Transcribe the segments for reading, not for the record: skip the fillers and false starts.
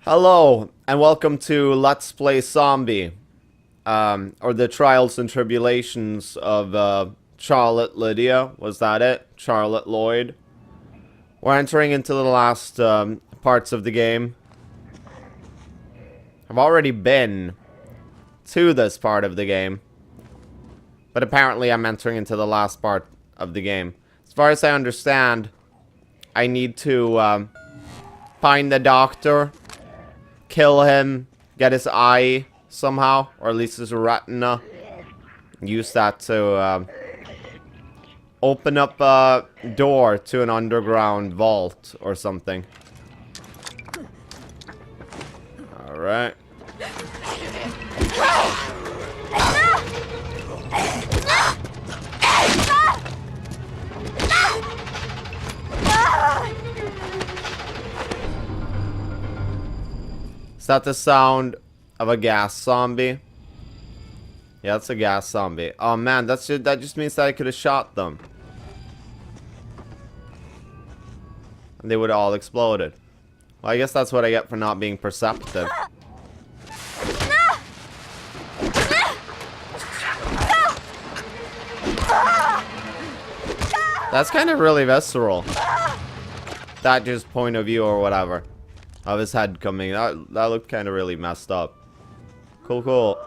Hello, and welcome to Let's Play Zombie, or the Trials and Tribulations of, Charlotte Lydia. Was that it? Charlotte Lloyd. We're entering into the last, parts of the game. I've already been to this part of the game, but apparently I'm entering into the last part of the game. As far as I understand, I need to, find the doctor, kill him, get his eye somehow, or at least his retina. Use that to open up a door to an underground vault or something. Alright. Is that the sound of a gas zombie? Yeah, that's a gas zombie. Oh man, that just means that I could have shot them. And they would have all exploded. Well, I guess that's what I get for not being perceptive. That's kind of really visceral. That just point of view or whatever. Of his head coming. That looked kind of really messed up. Cool, cool.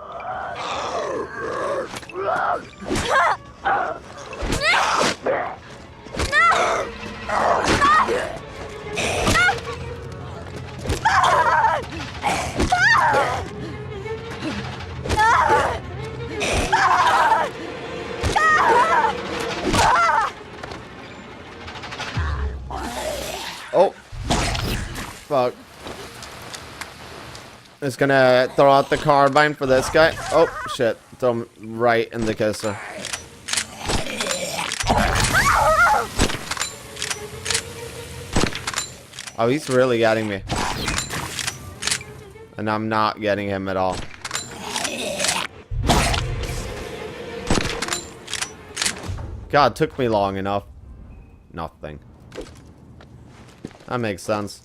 Oh. Fuck. Just gonna throw out the carbine for this guy. Oh, shit. Throw him right in the kisser. Oh, he's really getting me. And I'm not getting him at all. God, took me long enough. Nothing. That makes sense.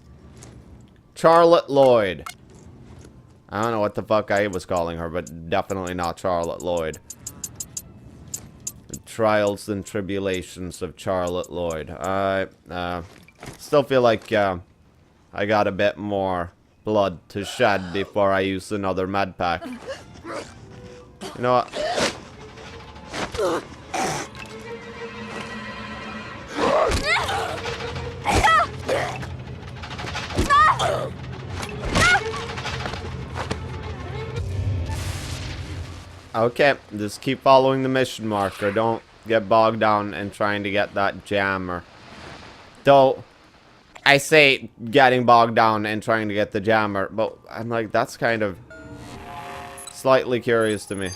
Charlotte Lloyd. I don't know what the fuck I was calling her, but definitely not Charlotte Lloyd. The Trials and Tribulations of Charlotte Lloyd. I still feel like I got a bit more blood to shed before I use another med pack. You know what? Okay, just keep following the mission marker. Don't get bogged down in trying to get that jammer. Though, I say getting bogged down and trying to get the jammer, but I'm like, that's kind of slightly curious to me.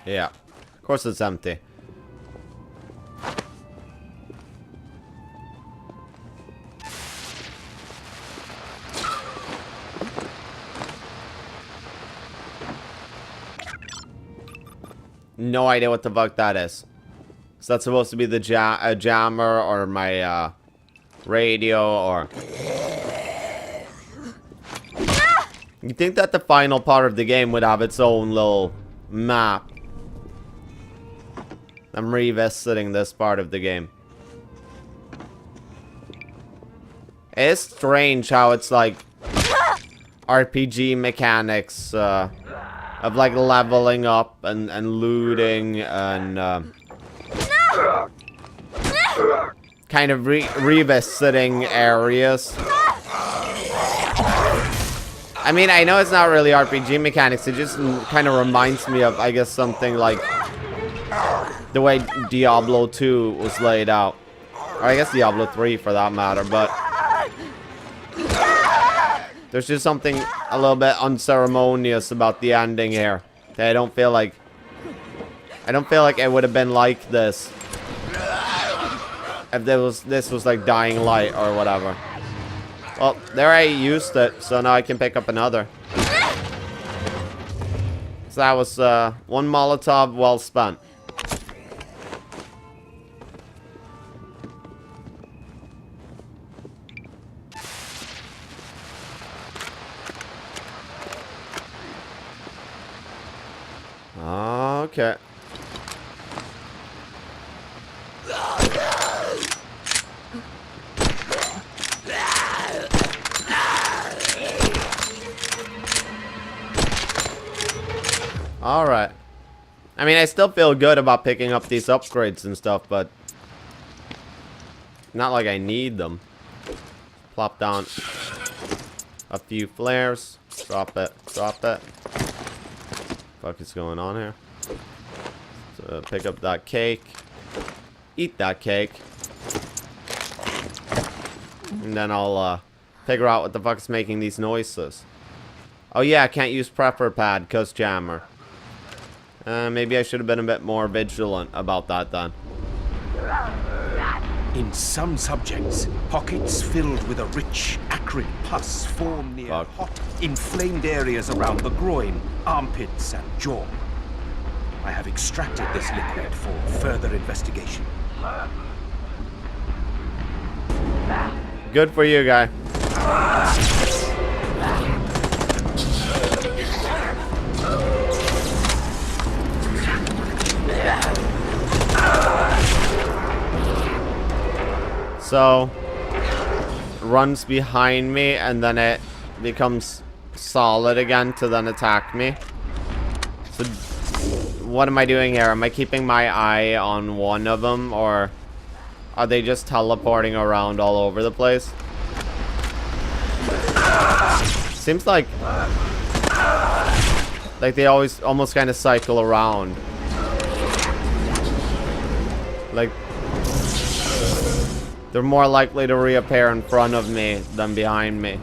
Yeah, of course it's empty. No idea what the fuck that is. Is that supposed to be the jammer or my radio or... You'd think that the final part of the game would have its own little map. I'm revisiting this part of the game. It's strange how it's like RPG mechanics of like leveling up and looting and kind of revisiting areas. I mean, I know it's not really RPG mechanics. It just kind of reminds me of, I guess, something like the way Diablo 2 was laid out. Or I guess Diablo 3 for that matter, but there's just something a little bit unceremonious about the ending here. I don't feel like it would have been like this If this was like dying light or whatever. Well, there I used it, so now I can pick up another. So that was one Molotov well spent. Okay. Alright. I mean, I still feel good about picking up these upgrades and stuff, but not like I need them. Plop down a few flares. Drop it. Drop it. What the fuck is going on here? So pick up that cake. Eat that cake. And then I'll figure out what the fuck's making these noises. Oh yeah, I can't use prepper pad cause jammer. Maybe I should have been a bit more vigilant about that then. In some subjects, pockets filled with a rich, acrid pus form near hot, inflamed areas around the groin, armpits, and jaw. I have extracted this liquid for further investigation. Good for you, guy. So, runs behind me and then it becomes solid again to then attack me. So, what am I doing here? Am I keeping my eye on one of them, or are they just teleporting around all over the place? Seems like they always almost kind of cycle around. Like, they're more likely to reappear in front of me than behind me.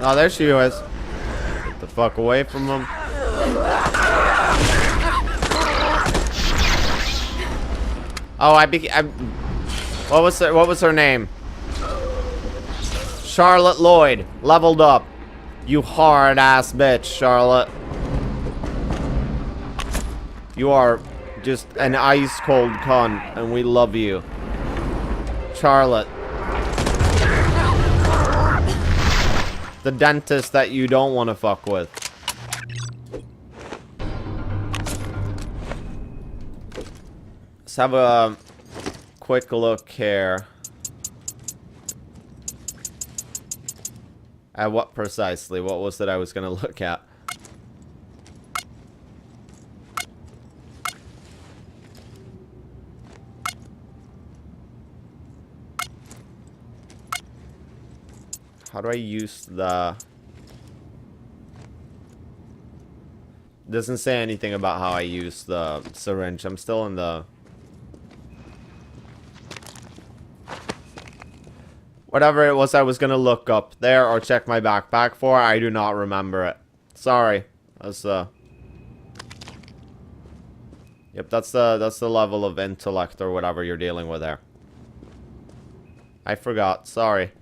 Oh, there she is. Get the fuck away from him. Oh, what was her name? Charlotte Lloyd. Leveled up. You hard ass bitch, Charlotte. You are just an ice cold cunt, and we love you. Charlotte. The dentist that you don't want to fuck with. Let's have a quick look here. At what precisely? What was it I was going to look at? How do I use the... Doesn't say anything about how I use the syringe. I'm still in the... Whatever it was I was gonna look up there or check my backpack for, I do not remember it. Sorry. That's Yep, that's the level of intellect or whatever you're dealing with there. I forgot. Sorry.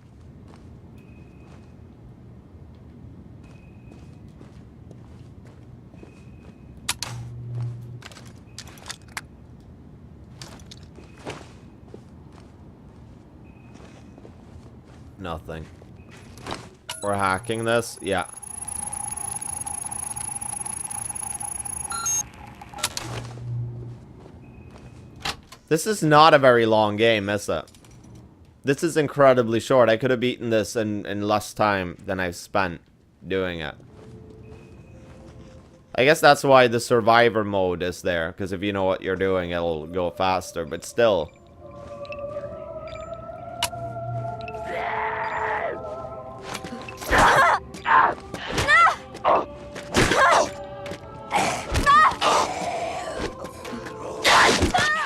Nothing. We're hacking this? Yeah. This is not a very long game, is it? This is incredibly short. I could have beaten this in less time than I've spent doing it. I guess that's why the survivor mode is there, because if you know what you're doing, it'll go faster, but still.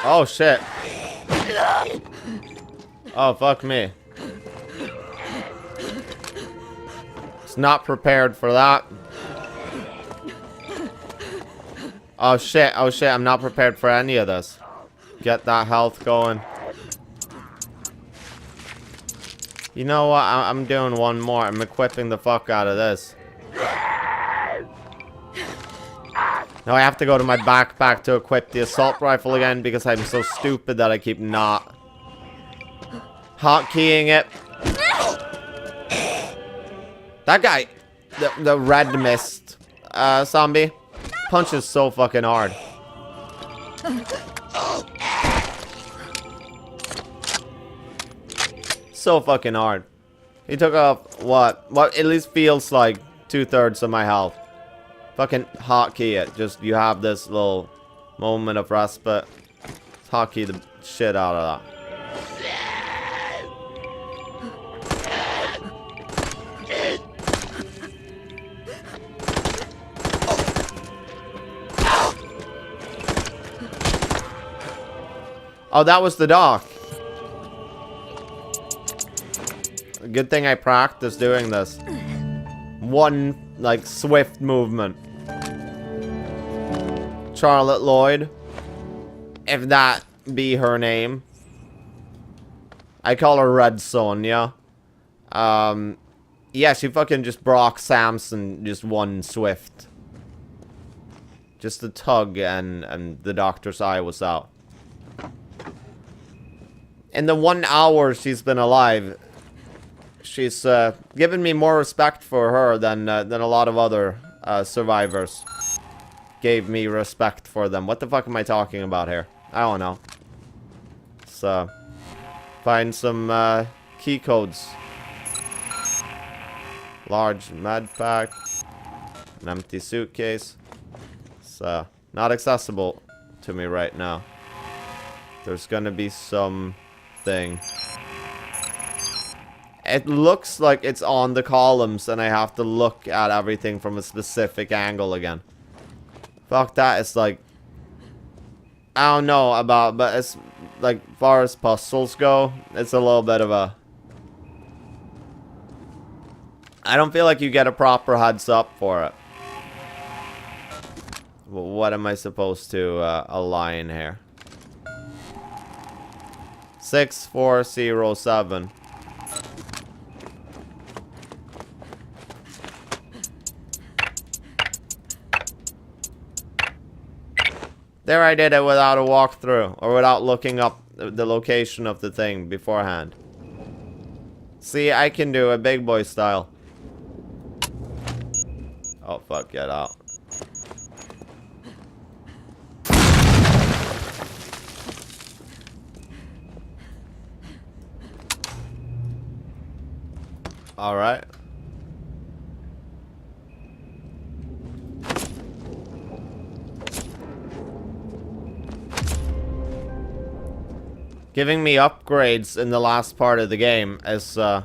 Oh shit. Oh, fuck me. It's not prepared for that. Oh shit, I'm not prepared for any of this. Get that health going. You know what, I'm doing one more. I'm equipping the fuck out of this. Now I have to go to my backpack to equip the assault rifle again because I'm so stupid that I keep not hotkeying it. That guy, the red mist zombie, punches so fucking hard. So fucking hard. He took off what at least feels like 2/3 of my health. Fucking hotkey it. Just you have this little moment of respite. Hotkey the shit out of that. Oh, that was the dock. Good thing I practiced doing this. One, like, swift movement. Charlotte Lloyd. If that be her name. I call her Red Sonja. Yeah, she fucking just Brock Samson, just one swift. Just a tug and the doctor's eye was out. In the 1 hour she's been alive, she's given me more respect for her than a lot of other survivors gave me respect for them. What the fuck am I talking about here? I don't know. So, find some key codes. Large med pack. An empty suitcase. So, not accessible to me right now. There's gonna be some thing. It looks like it's on the columns and I have to look at everything from a specific angle again. Fuck that, it's like, I don't know about, but it's like, far as puzzles go, it's a little bit of a, I don't feel like you get a proper heads up for it. What am I supposed to align here? 6407. There, I did it without a walkthrough, or without looking up the location of the thing beforehand. See, I can do it big boy style. Oh fuck, get out. Alright. Giving me upgrades in the last part of the game is, like,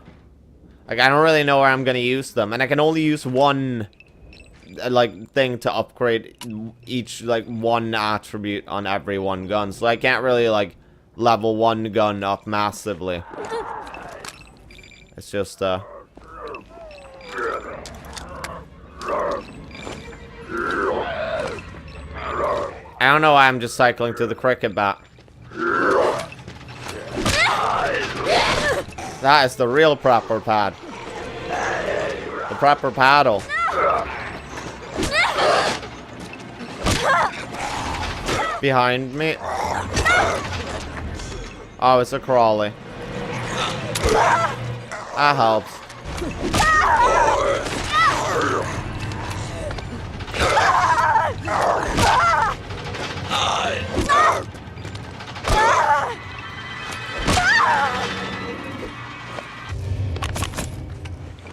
I don't really know where I'm gonna use them. And I can only use one, like, thing to upgrade each, like, one attribute on every one gun. So I can't really, like, level one gun up massively. It's just, I don't know why I'm just cycling to the cricket bat. That is the real proper pad. The proper paddle. Behind me. Oh, it's a crawly. That helps.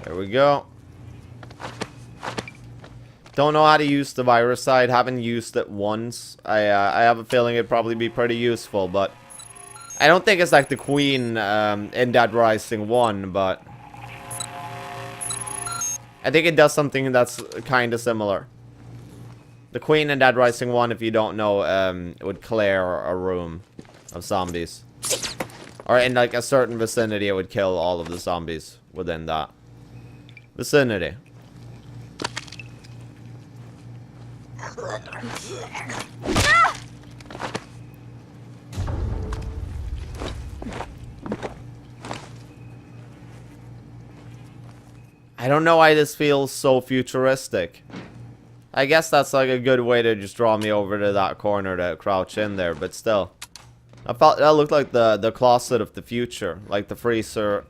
There we go. Don't know how to use the virus side. Haven't used it once. I have a feeling it'd probably be pretty useful, but I don't think it's like the Queen in Dead Rising 1, but I think it does something that's kind of similar. The Queen in Dead Rising 1, if you don't know, it would clear a room of zombies. Or in like a certain vicinity, it would kill all of the zombies within that vicinity. I don't know why this feels so futuristic. I guess that's like a good way to just draw me over to that corner to crouch in there, but still. I thought that looked like the closet of the future, like the freezer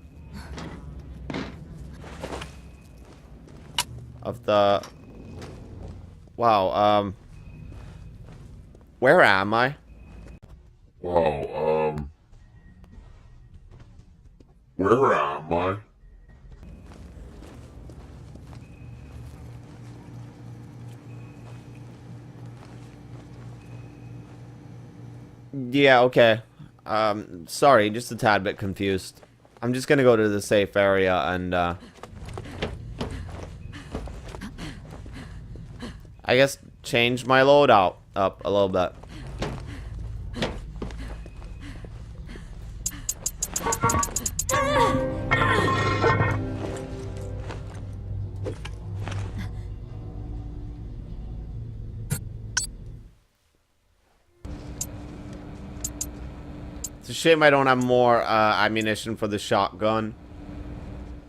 of the... Wow, where am I? Wow, where am I? Yeah, okay. Sorry, just a tad bit confused. I'm just gonna go to the safe area and, I guess change my loadout up a little bit. It's a shame I don't have more ammunition for the shotgun.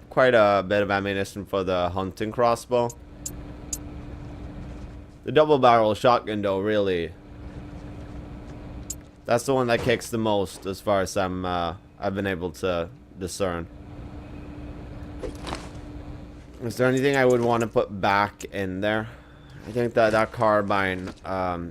Quite a bit of ammunition for the hunting crossbow. The double barrel shotgun though, really. That's the one that kicks the most as far as I've been able to discern. Is there anything I would want to put back in there? I think that carbine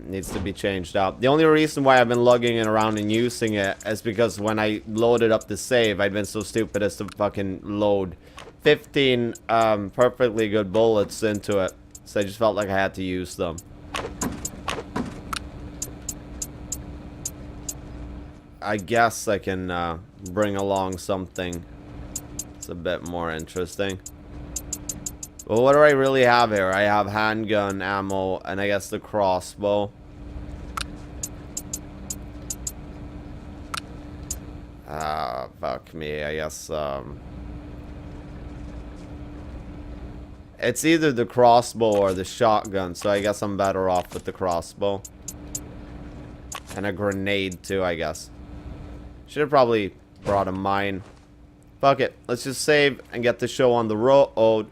needs to be changed out. The only reason why I've been lugging it around and using it is because when I loaded up the save, I'd been so stupid as to fucking load 15 perfectly good bullets into it. So I just felt like I had to use them. I guess I can bring along something that's a bit more interesting. Well, what do I really have here? I have handgun ammo, and I guess the crossbow. Fuck me, I guess, it's either the crossbow or the shotgun, so I guess I'm better off with the crossbow. And a grenade, too, I guess. Should have probably brought a mine. Fuck it, let's just save and get the show on the road.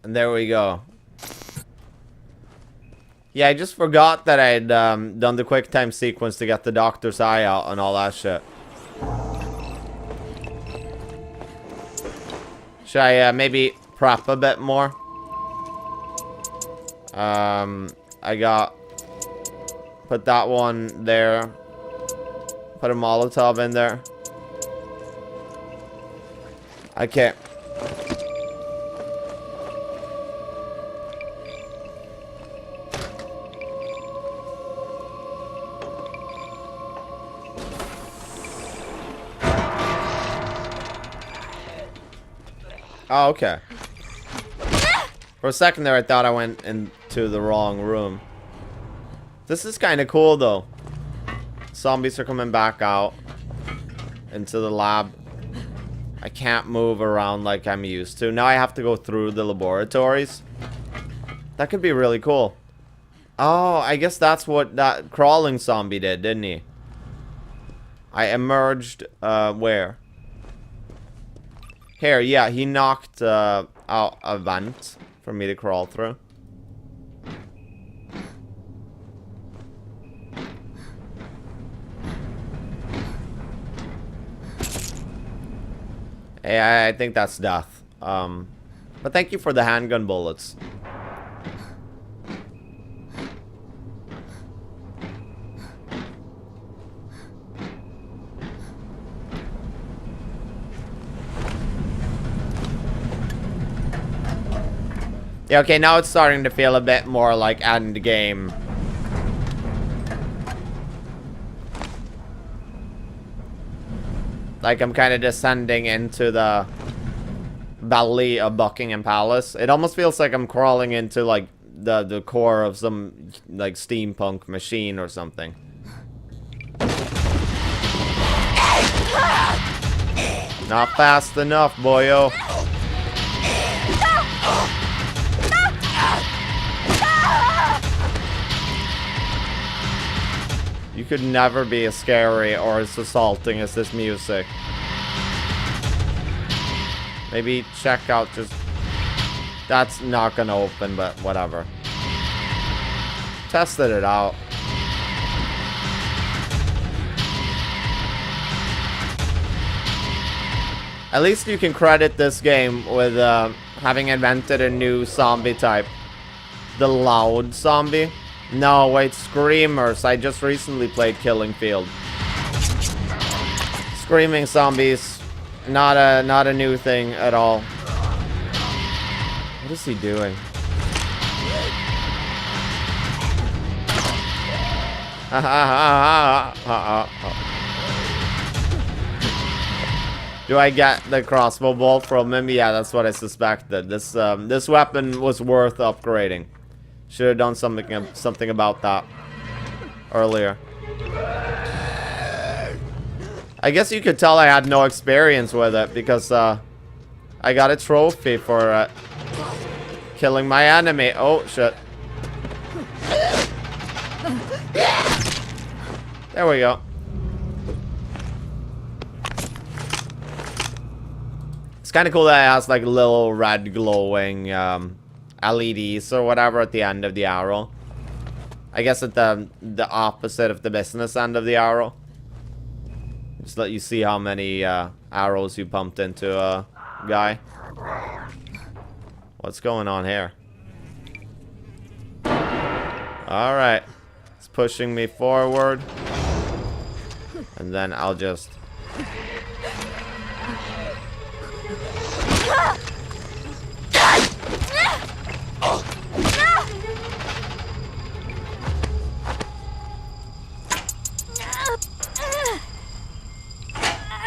And there we go. Yeah, I just forgot that I'd done the quick time sequence to get the doctor's eye out and all that shit. Should I maybe prep a bit more? I got... Put that one there. Put a Molotov in there. Okay. Oh, okay. For a second there, I thought I went into the wrong room. This is kind of cool, though. Zombies are coming back out into the lab. I can't move around like I'm used to. Now I have to go through the laboratories. That could be really cool. Oh, I guess that's what that crawling zombie did, didn't he? I emerged, where? Here, yeah, he knocked out a vent for me to crawl through. Hey, I think that's death. But thank you for the handgun bullets. Yeah, okay, now it's starting to feel a bit more like end game. Like I'm kind of descending into the belly of Buckingham Palace. It almost feels like I'm crawling into like the core of some like steampunk machine or something. Not fast enough, boyo. You could never be as scary or as assaulting as this music. Maybe check out just... That's not gonna open, but whatever. Tested it out. At least you can credit this game with having invented a new zombie type. The loud zombie. No, wait, screamers. I just recently played Killing Field. Screaming zombies. Not a new thing at all. What is he doing? Do I get the crossbow bolt from him? Yeah, that's what I suspected. This weapon was worth upgrading. Should have done something about that earlier. I guess you could tell I had no experience with it because I got a trophy for killing my enemy. Oh shit! There we go. It's kind of cool that it has like little red glowing LEDs or whatever at the end of the arrow. I guess at the opposite of the business end of the arrow. Just let you see how many arrows you pumped into a guy. What's going on here? Alright. It's pushing me forward. And then I'll just...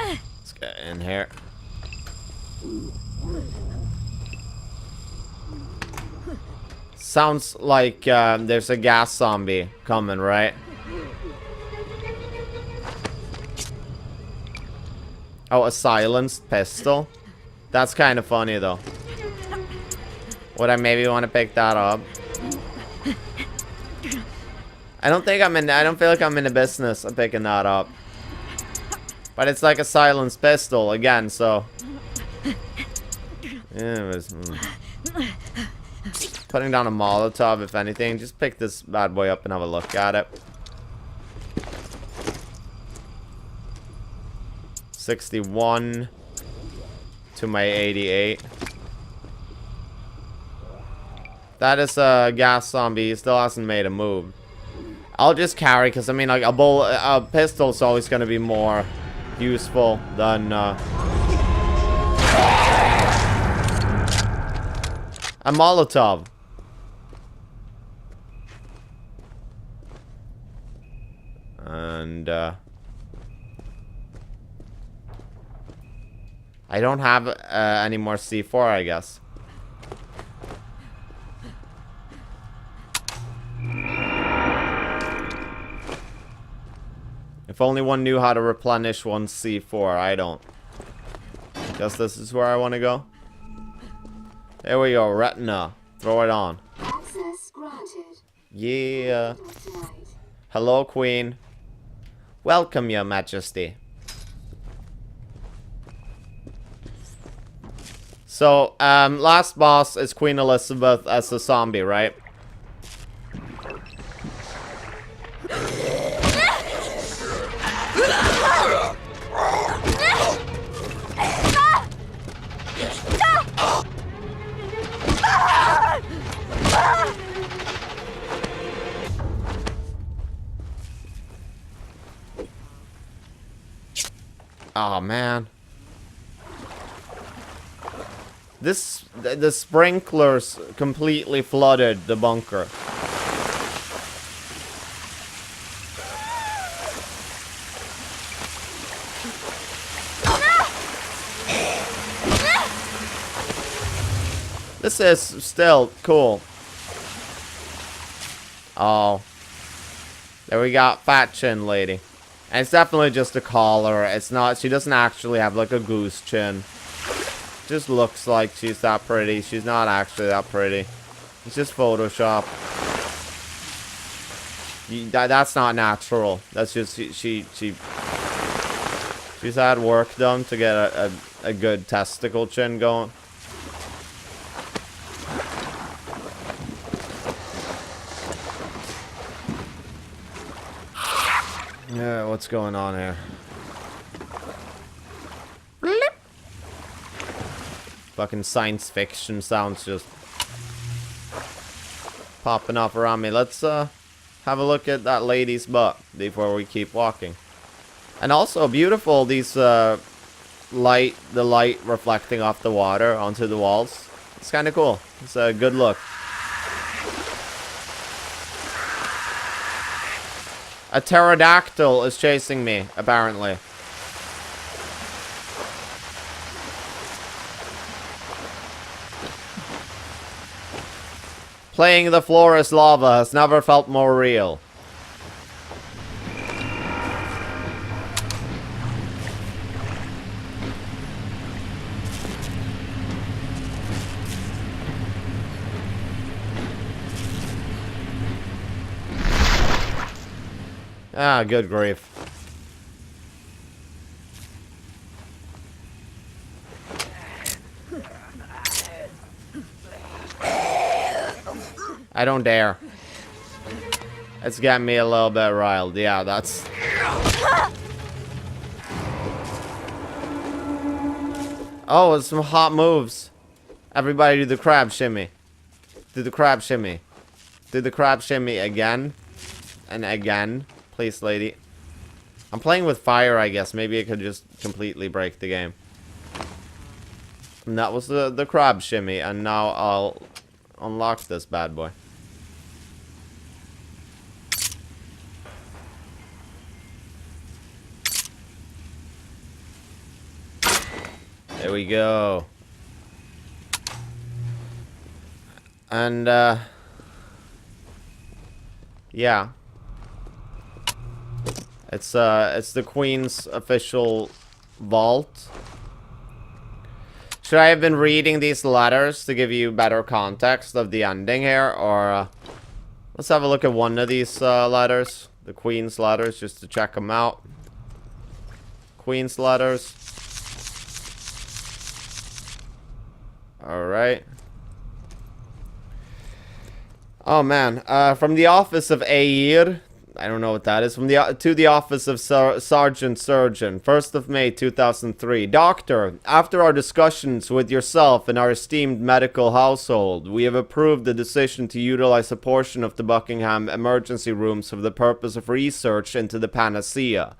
Let's get in here. Sounds like there's a gas zombie coming, right? Oh, a silenced pistol? That's kind of funny, though. Would I maybe want to pick that up? I don't feel like I'm in the business of picking that up. But it's like a silenced pistol again, so... Yeah, it was... Putting down a Molotov, if anything. Just pick this bad boy up and have a look at it. 61 to my 88. That is a gas zombie. He still hasn't made a move. I'll just carry, because I mean, like a pistol's always going to be more useful than a Molotov. And I don't have any more C4, I guess. If only one knew how to replenish one's C4. I don't. Guess this is where I want to go. There we go. Retina. Throw it on. Access granted. Yeah. Hello, Queen. Welcome, Your Majesty. So, last boss is Queen Elizabeth as a zombie, right? Oh man. The sprinklers completely flooded the bunker. This is still cool. Oh. There we got fat chin lady. And it's definitely just a collar. It's not, she doesn't actually have like a goose chin. Just looks like she's that pretty. She's not actually that pretty. It's just Photoshop. That's not natural. That's just, she's had work done to get a good testicle chin going. Yeah, what's going on here? Bleep. Fucking science fiction sounds just popping off around me. Let's have a look at that lady's butt before we keep walking. And also beautiful, these the light reflecting off the water onto the walls. It's kind of cool. It's a good look. A pterodactyl is chasing me, apparently. Playing the floor is lava has never felt more real. Ah, good grief. I don't dare. It's getting me a little bit riled. Yeah, that's... Oh, it's some hot moves. Everybody do the crab shimmy. Do the crab shimmy. Do the crab shimmy again. And again. Please, lady. I'm playing with fire, I guess. Maybe it could just completely break the game. And that was the crab shimmy. And now I'll unlock this bad boy. There we go. And, yeah. It's the Queen's official vault. Should I have been reading these letters to give you better context of the ending here? Or, let's have a look at one of these, letters. The Queen's letters, just to check them out. Queen's letters. Alright. Oh, man. From the office of Air... I don't know what that is. To the office of Sergeant Surgeon, 1st of May 2003. Doctor, after our discussions with yourself and our esteemed medical household, we have approved the decision to utilize a portion of the Buckingham emergency rooms for the purpose of research into the panacea.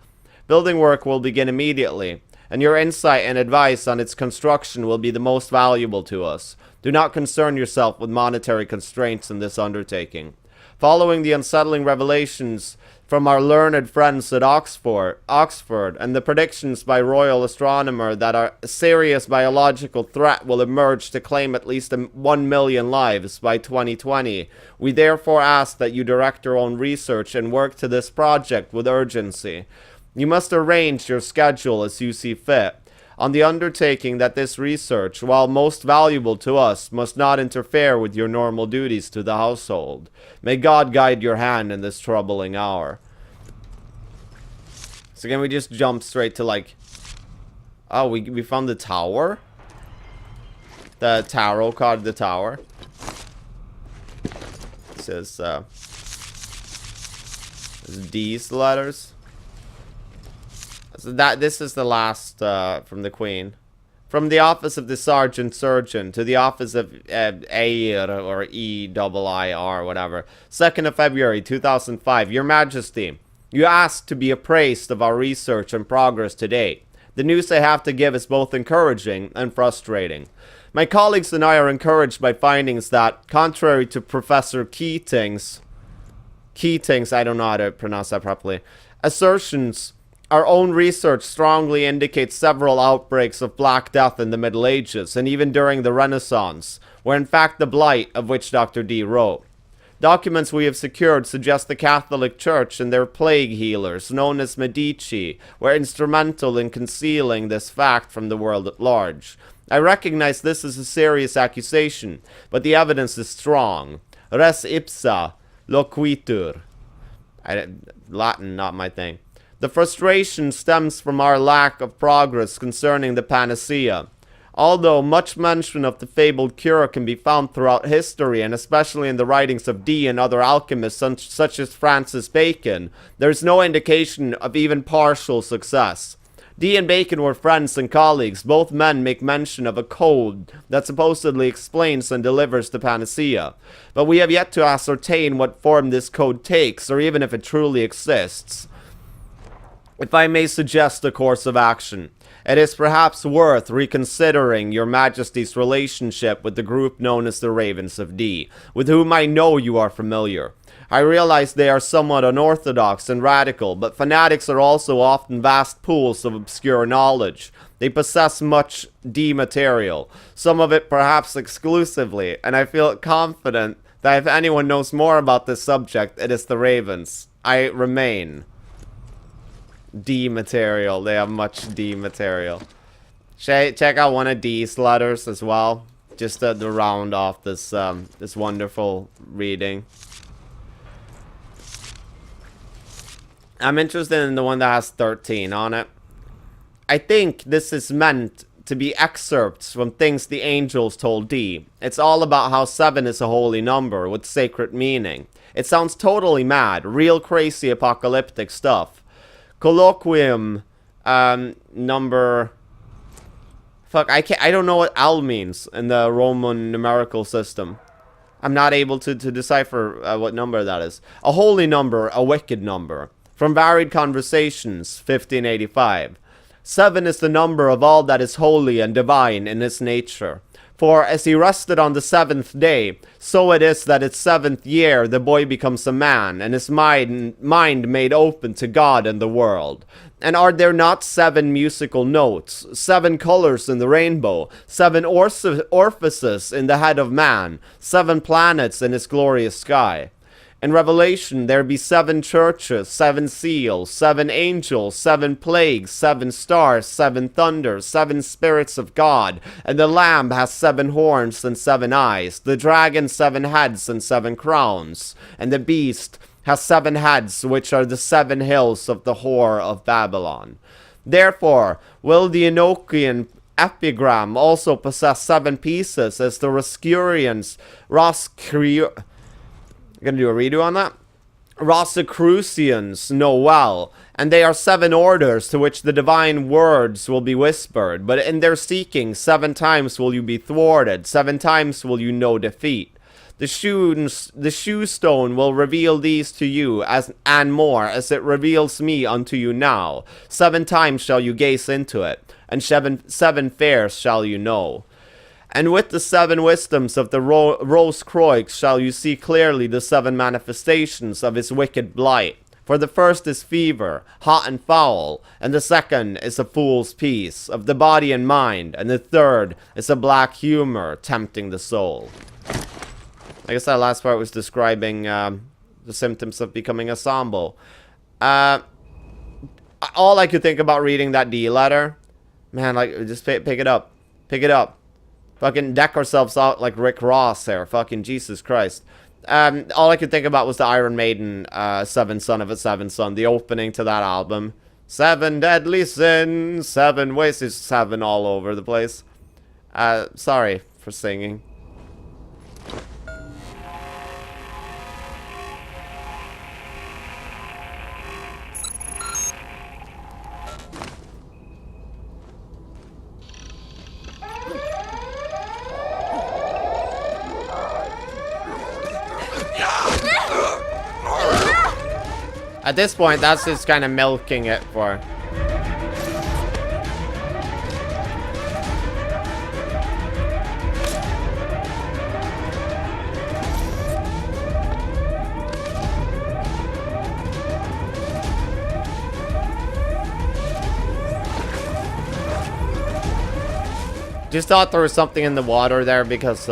Building work will begin immediately, and your insight and advice on its construction will be the most valuable to us. Do not concern yourself with monetary constraints in this undertaking. Following the unsettling revelations from our learned friends at Oxford, and the predictions by royal astronomer that a serious biological threat will emerge to claim at least 1 million lives by 2020, we therefore ask that you direct your own research and work to this project with urgency. You must arrange your schedule as you see fit, on the undertaking that this research, while most valuable to us, must not interfere with your normal duties to the household. May God guide your hand in this troubling hour. So can we just jump straight to, like... Oh, we found the tower? The tarot card, the tower. It says, these letters. So this is the last from the Queen. From the office of the Sergeant Surgeon to the office of Air or E-double-I-R, whatever. 2nd of February 2005. Your Majesty, you asked to be appraised of our research and progress to date. The news I have to give is both encouraging and frustrating. My colleagues and I are encouraged by findings that, contrary to Professor Keating's, I don't know how to pronounce that properly, assertions, our own research strongly indicates several outbreaks of Black Death in the Middle Ages, and even during the Renaissance, were in fact the blight of which Dr. D wrote. Documents we have secured suggest the Catholic Church and their plague healers, known as Medici, were instrumental in concealing this fact from the world at large. I recognize this as a serious accusation, but the evidence is strong. Res ipsa loquitur. Latin, not my thing. The frustration stems from our lack of progress concerning the panacea. Although much mention of the fabled cure can be found throughout history, and especially in the writings of Dee and other alchemists such as Francis Bacon, there is no indication of even partial success. Dee and Bacon were friends and colleagues. Both men make mention of a code that supposedly explains and delivers the panacea. But we have yet to ascertain what form this code takes, or even if it truly exists. If I may suggest a course of action, it is perhaps worth reconsidering your Majesty's relationship with the group known as the Ravens of Dee, with whom I know you are familiar. I realize they are somewhat unorthodox and radical, but fanatics are also often vast pools of obscure knowledge. They possess much Dee material, some of it perhaps exclusively, and I feel confident that if anyone knows more about this subject, it is the Ravens. I remain. D material. They have much D material. Check out one of D's letters as well, just to round off this this wonderful reading. I'm interested in the one that has 13 on it. I think this is meant to be excerpts from things the angels told D. It's all about how 7 is a holy number with sacred meaning. It sounds totally mad, real crazy apocalyptic stuff. Colloquium, number... Fuck, I don't know what Al means in the Roman numerical system. I'm not able to decipher what number that is. A holy number, a wicked number. From Varied Conversations, 1585. 7 is the number of all that is holy and divine in its nature. For as he rested on the 7th day, so it is that its 7th year the boy becomes a man, and his mind made open to God and the world. And are there not 7 musical notes, 7 colors in the rainbow, 7 orifices in the head of man, 7 planets in his glorious sky? In Revelation, there be 7 churches, 7 seals, 7 angels, 7 plagues, 7 stars, 7 thunders, 7 spirits of God, and the Lamb has 7 horns and 7 eyes, the dragon 7 heads and 7 crowns, and the beast has 7 heads, which are the 7 hills of the whore of Babylon. Therefore, will the Enochian epigram also possess 7 pieces, as the Roscurians, I'm gonna do a redo on that. Rosicrucians know well, and they are 7 orders to which the divine words will be whispered, but in their seeking 7 times will you be thwarted, 7 times will you know defeat. The shoe stone will reveal these to you, and more, as it reveals me unto you now. 7 times shall you gaze into it, and 7 fairs shall you know. And with the 7 wisdoms of the Rose Croix shall you see clearly the 7 manifestations of his wicked blight. For the first is fever, hot and foul, and the second is a fool's peace, of the body and mind, and the third is a black humor, tempting the soul. I guess that last part was describing the symptoms of becoming a zombie. All I could think about reading that D letter, man, like, just pick it up. Pick it up. Fucking deck ourselves out like Rick Ross there. Fucking Jesus Christ. All I could think about was the Iron Maiden, 7 Son of a 7 Son. The opening to that album. 7 deadly sins, 7 ways. There's 7 all over the place. Sorry for singing. At this point, that's just kind of milking it for. Just thought there was something in the water there because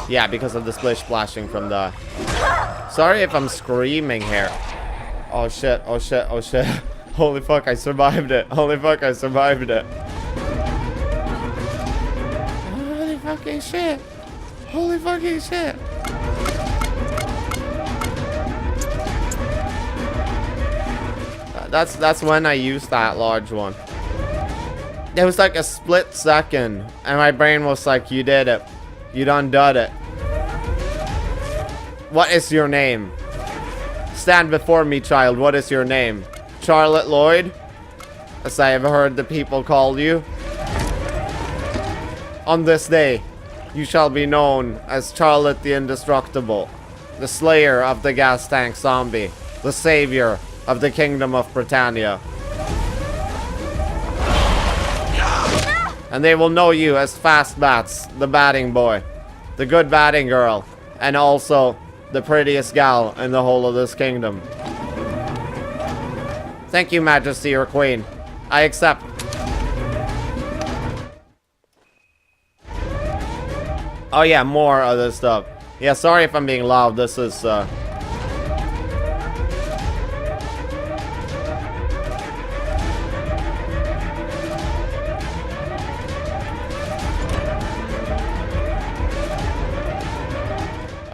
Yeah, because of the splish splashing from the... Sorry if I'm screaming here. Oh shit, oh shit, oh shit. Holy fuck, I survived it. Holy fuck, I survived it. Holy fucking shit. Holy fucking shit. That's when I used that large one. It was like a split second, and my brain was like, you did it. You done it. What is your name? Stand before me, child. What is your name? Charlotte Lloyd? As I have heard the people call you. On this day, you shall be known as Charlotte the Indestructible, the slayer of the gas tank zombie, the savior of the kingdom of Britannia. And they will know you as Fast Bats, the batting boy, the good batting girl, and also the prettiest gal in the whole of this kingdom. Thank you, Majesty, your queen. I accept. Oh yeah, more of this stuff. Yeah, sorry if I'm being loud. This is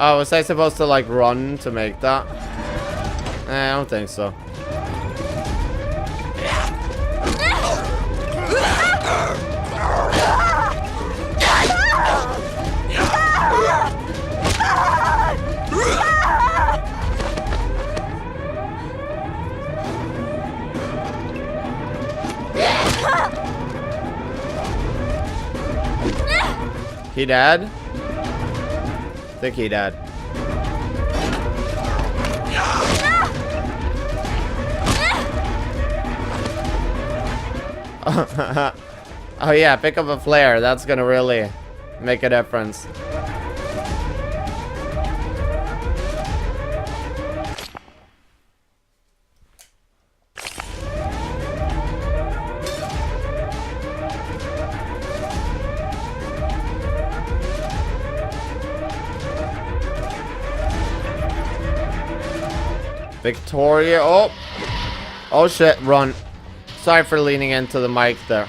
Oh, was I supposed to, like, run to make that? I don't think so. He dead? I think he dead. Oh yeah, pick up a flare. That's gonna really make a difference. Victoria, oh! Oh shit, run. Sorry for leaning into the mic there.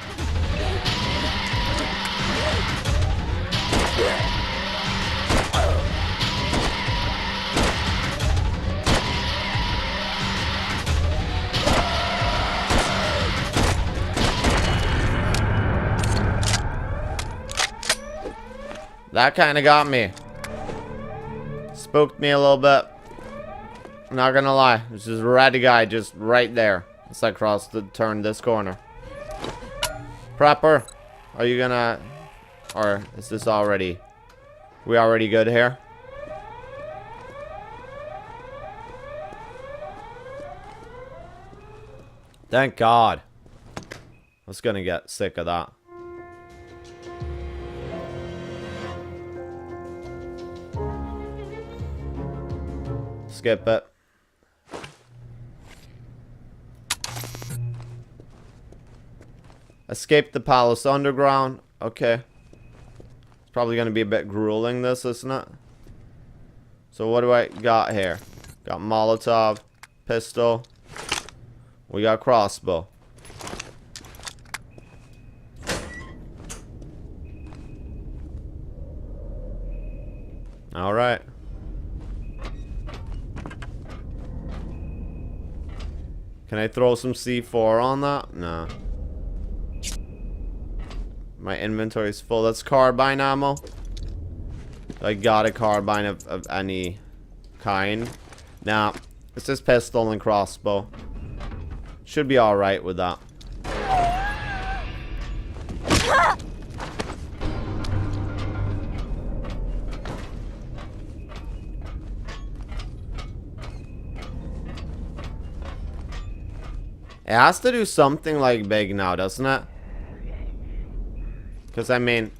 That kind of got me. Spooked me a little bit. Not gonna lie, there's just a red guy just right there as I turn this corner. Prepper, are you gonna, or is this already, we already good here? Thank God. I was gonna get sick of that. Skip it. Escape the palace underground. Okay. It's probably going to be a bit grueling, this, isn't it? So what do I got here? Got Molotov, pistol. We got crossbow. Alright. Can I throw some C4 on that? No. My inventory's full. That's carbine ammo. I got a carbine of any kind. Nah, it's just pistol and crossbow. Should be alright with that. It has to do something like big now, doesn't it? Because, I mean,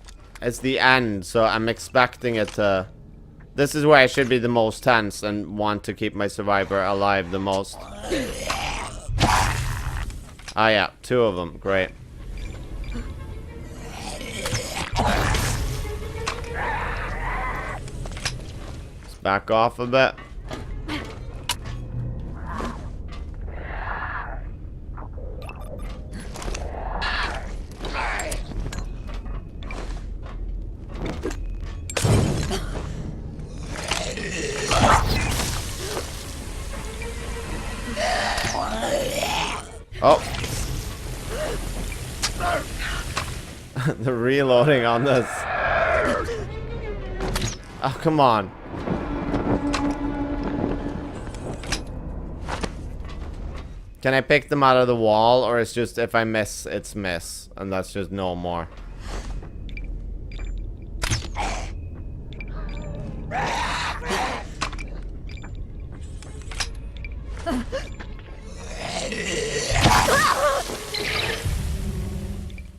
it's the end, so I'm expecting it to... This is where I should be the most tense and want to keep my survivor alive the most. Ah, yeah, 2 of them. Great. back off a bit. Oh. The reloading on this. Oh, come on. Can I pick them out of the wall, or it's just if I miss, it's miss, and that's just no more?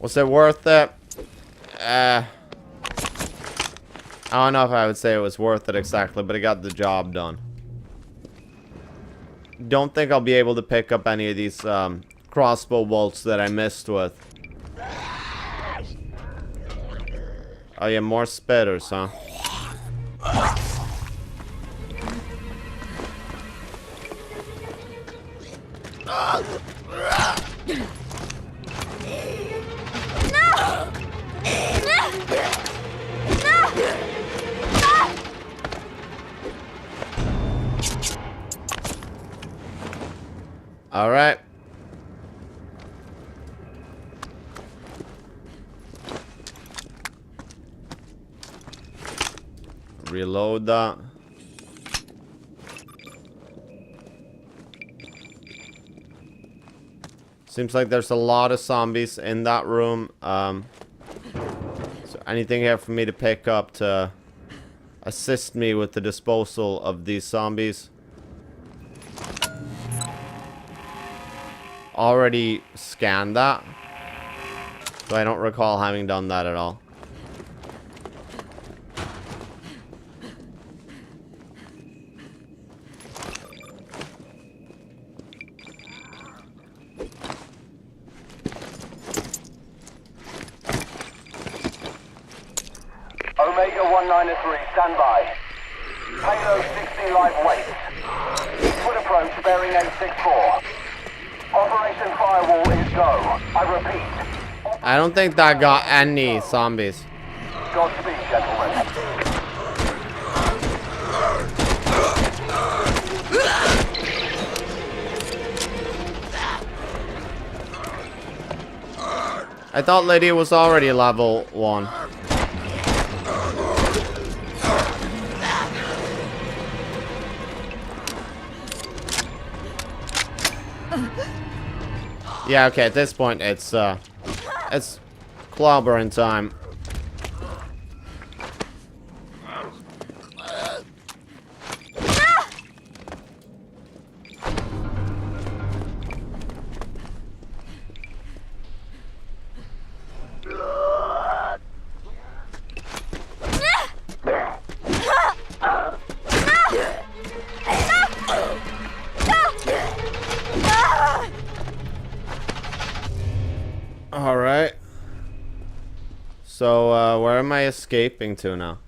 Was it worth it? I don't know if I would say it was worth it exactly, but it got the job done. Don't think I'll be able to pick up any of these crossbow bolts that I missed with. Oh yeah, more spitters, huh? All right. Reload that. Seems like there's a lot of zombies in that room. So anything here for me to pick up to assist me with the disposal of these zombies? Already scanned that, so I don't recall having done that at all. Omega 193, stand by. Payload 60 live weight. Eastward approach bearing 864. Operation Firewall is go. I repeat. I don't think that got any zombies. Godspeed, gentlemen. I thought Lydia was already level 1. Yeah, okay, at this point it's clobbering time. Alright. So, where am I escaping to now?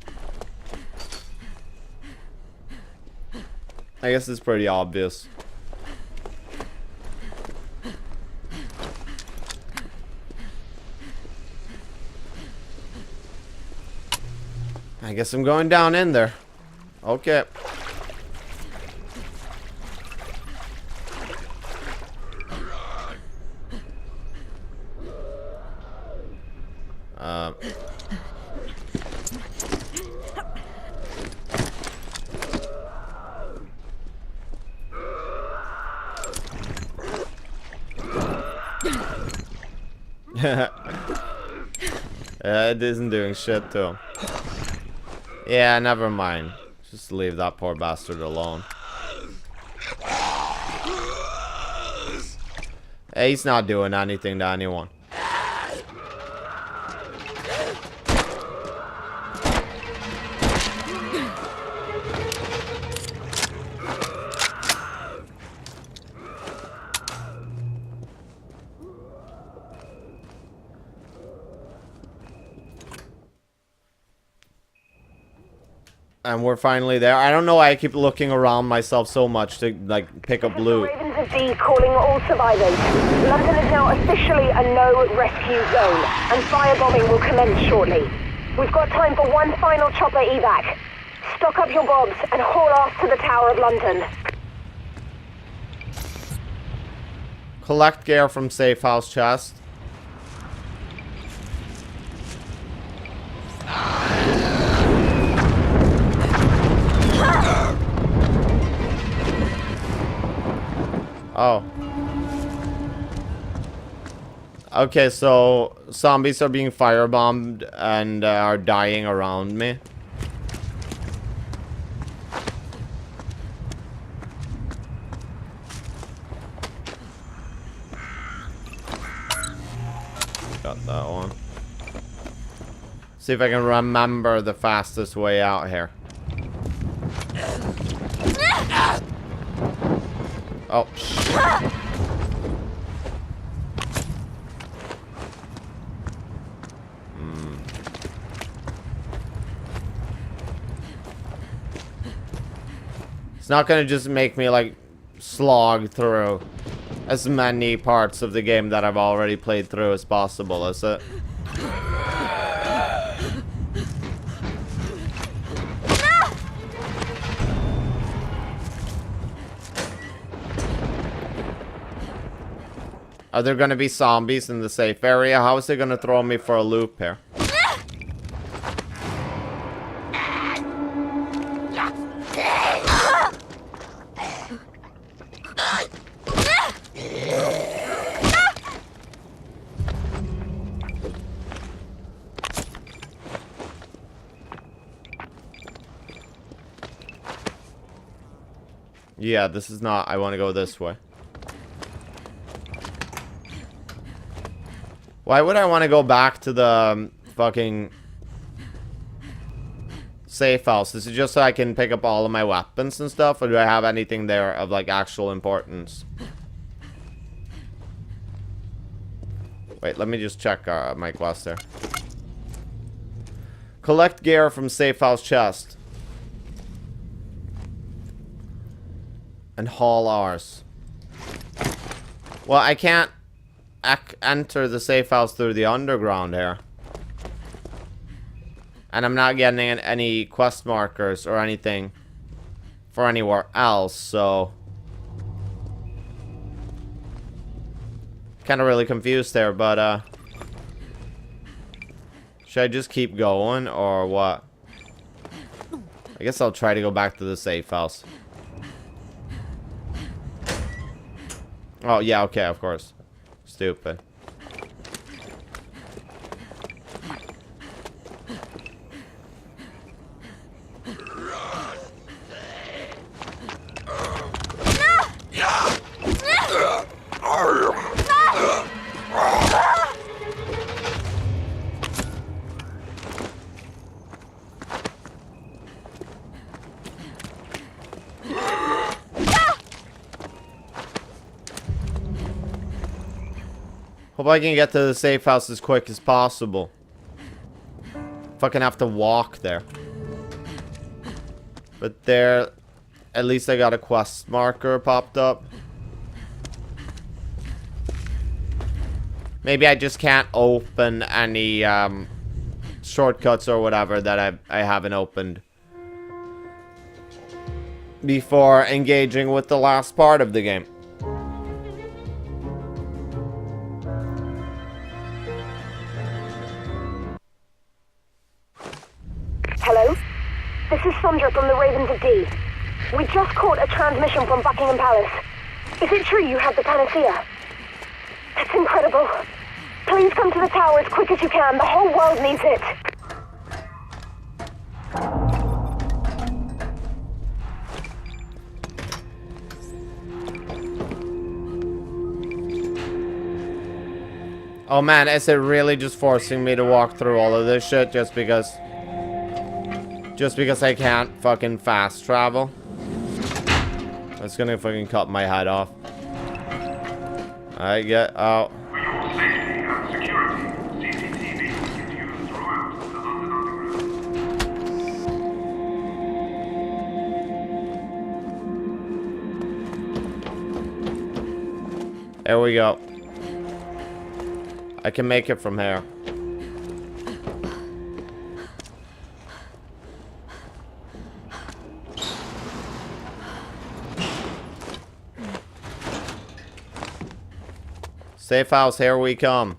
I guess it's pretty obvious. I guess I'm going down in there. Okay. It isn't doing shit to him. Yeah, never mind. Just leave that poor bastard alone. Hey, he's not doing anything to anyone. And we're finally there. I don't know why I keep looking around myself so much to, like, pick up loot. Ravens of D calling all survivors. London is now officially a no-rescue zone, and firebombing will commence shortly. We've got time for one final chopper evac. Stock up your bobs and haul off to the Tower of London. Collect gear from safe house chest. Oh. Okay, so zombies are being firebombed and are dying around me. Got that one. See if I can remember the fastest way out here. Oh, shit. It's not gonna just make me, like, slog through as many parts of the game that I've already played through as possible, is it? Are there gonna be zombies in the safe area? How is it gonna throw me for a loop here? Yeah, this is not... I want to go this way. Why would I want to go back to the fucking safe house? Is it just so I can pick up all of my weapons and stuff? Or do I have anything there of, like, actual importance? Wait, let me just check my quest there. Collect gear from safe house chest. And haul ours. Well, I can't enter the safe house through the underground here. And I'm not getting any quest markers or anything for anywhere else, so... Kind of really confused there, but, should I just keep going, or what? I guess I'll try to go back to the safe house. Oh, yeah, okay, of course. Stupid. Hope I can get to the safe house as quick as possible. Fucking have to walk there. But there, at least I got a quest marker popped up. Maybe I just can't open any shortcuts or whatever that I haven't opened before engaging with the last part of the game. Hello? This is Sandra from the Ravens of D. We just caught a transmission from Buckingham Palace. Is it true you have the panacea? That's incredible. Please come to the tower as quick as you can. The whole world needs it. Oh man, is it really just forcing me to walk through all of this shit just because I can't fucking fast travel? That's gonna fucking cut my head off. I get out. There we go. I can make it from here. Safe house, here we come.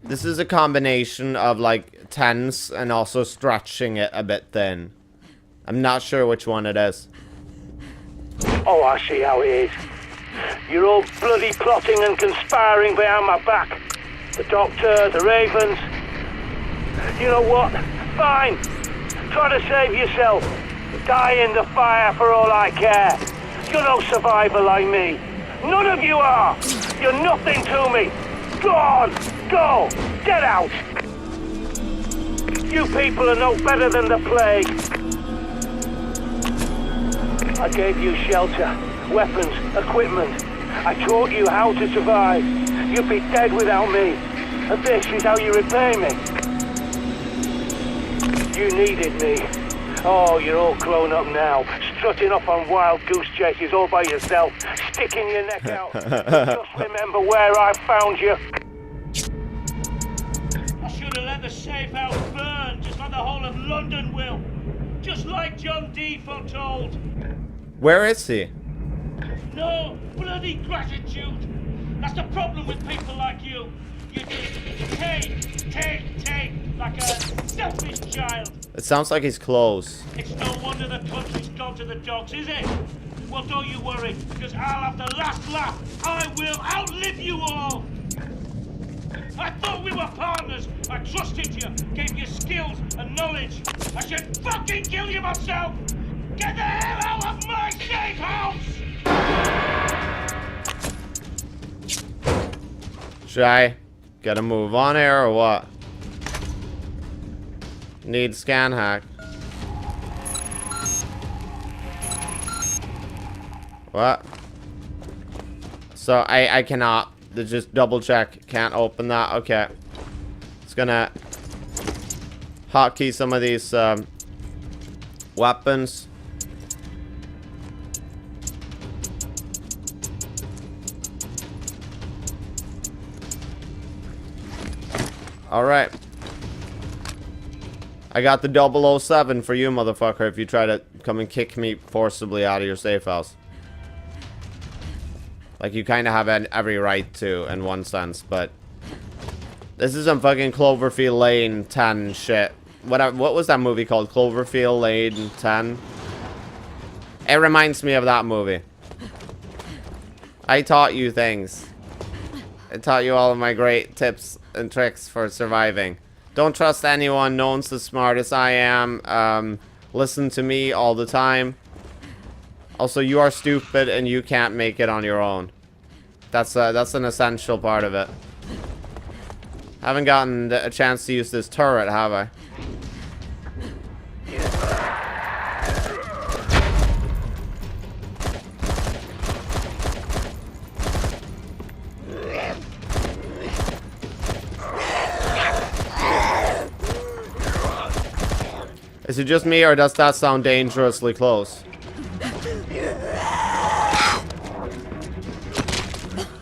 This is a combination of like tense and also stretching it a bit thin. I'm not sure which one it is. Oh, I see how it is. You're all bloody plotting and conspiring behind my back. The Doctor, the Ravens. You know what? Fine. Try to save yourself. Die in the fire for all I care. You're no survivor like me. None of you are. You're nothing to me. Go on. Go. Get out. You people are no better than the plague. I gave you shelter, weapons, equipment. I taught you how to survive. You'd be dead without me. And this is how you repay me. You needed me. Oh, you're all grown up now, strutting off on wild goose chases all by yourself, sticking your neck out. Just remember where I found you. I should have let the safe house burn, just like the whole of London will. Just like John Dee foretold. Where is he? No bloody gratitude. That's the problem with people like you. You just take, like a selfish child. It sounds like he's close. It's no wonder the country's gone to the dogs, is it? Well, don't you worry, because I'll have the last laugh. I will outlive you all. I thought we were partners. I trusted you, gave you skills and knowledge. I should fucking kill you myself. Get the hell out of my safe house! Should I get a move on here or what? Need scan hack. What? So I cannot. Just double check. Can't open that. Okay. It's gonna hotkey some of these weapons. Alright. I got the 007 for you, motherfucker, if you try to come and kick me forcibly out of your safe house. Like, you kind of have every right to, in one sense, but... This is some fucking Cloverfield Lane 10 shit. What was that movie called? Cloverfield Lane 10? It reminds me of that movie. I taught you things. I taught you all of my great tips and tricks for surviving. Don't trust anyone. No one's as smart as I am. Listen to me all the time. Also, you are stupid and you can't make it on your own. That's an essential part of it. Haven't gotten a chance to use this turret, have I? Is it just me, or does that sound dangerously close?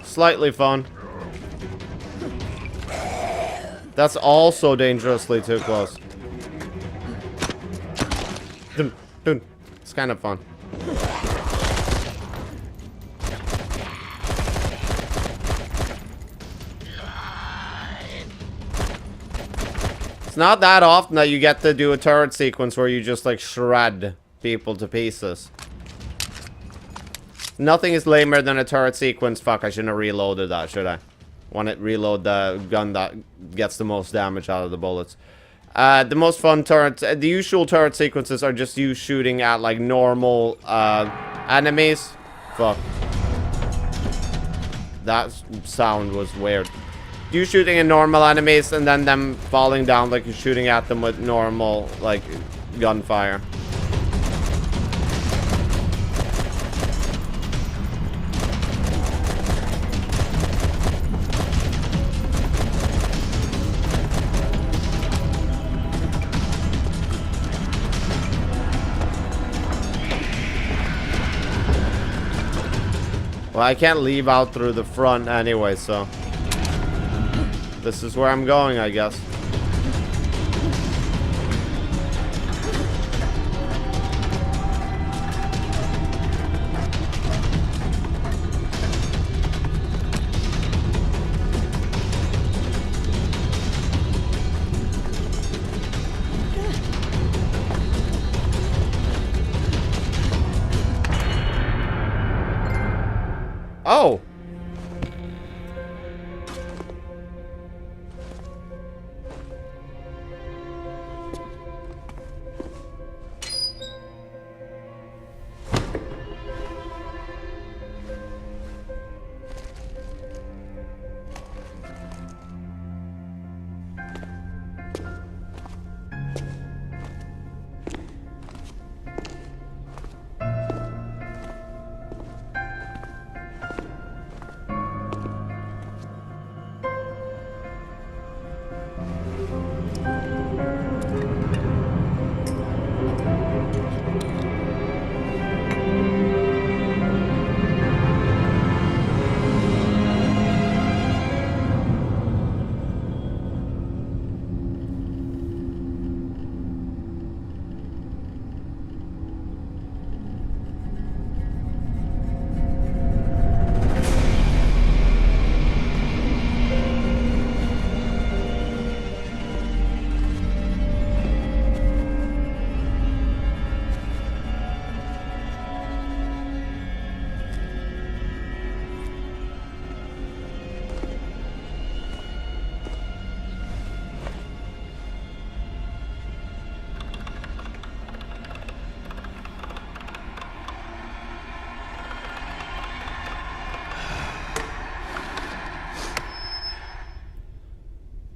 Slightly fun. That's also dangerously too close. Dun, dun. It's kind of fun. It's not that often that you get to do a turret sequence where you just like shred people to pieces. Nothing is lamer than a turret sequence. Fuck, I shouldn't have reloaded that, should I? Want to reload the gun that gets the most damage out of the bullets. The most fun turrets, the usual turret sequences are just you shooting at like normal enemies. Fuck. That sound was weird. You shooting at normal enemies and then them falling down like you're shooting at them with normal, like, gunfire. Well, I can't leave out through the front anyway, so... This is where I'm going, I guess. Oh!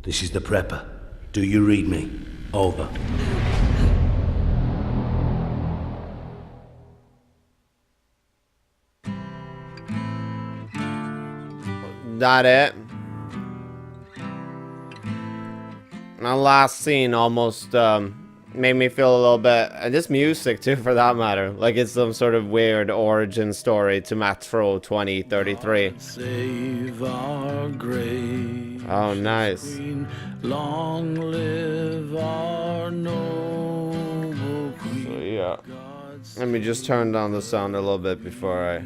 This is the Prepper. Do you read me? Over. That it? My last scene almost made me feel a little bit, and this music too for that matter, like it's some sort of weird origin story to Metro 2033. Save our great Oh, nice. Queen. Long live our noble Queen. So yeah, let me just turn down the sound a little bit before I...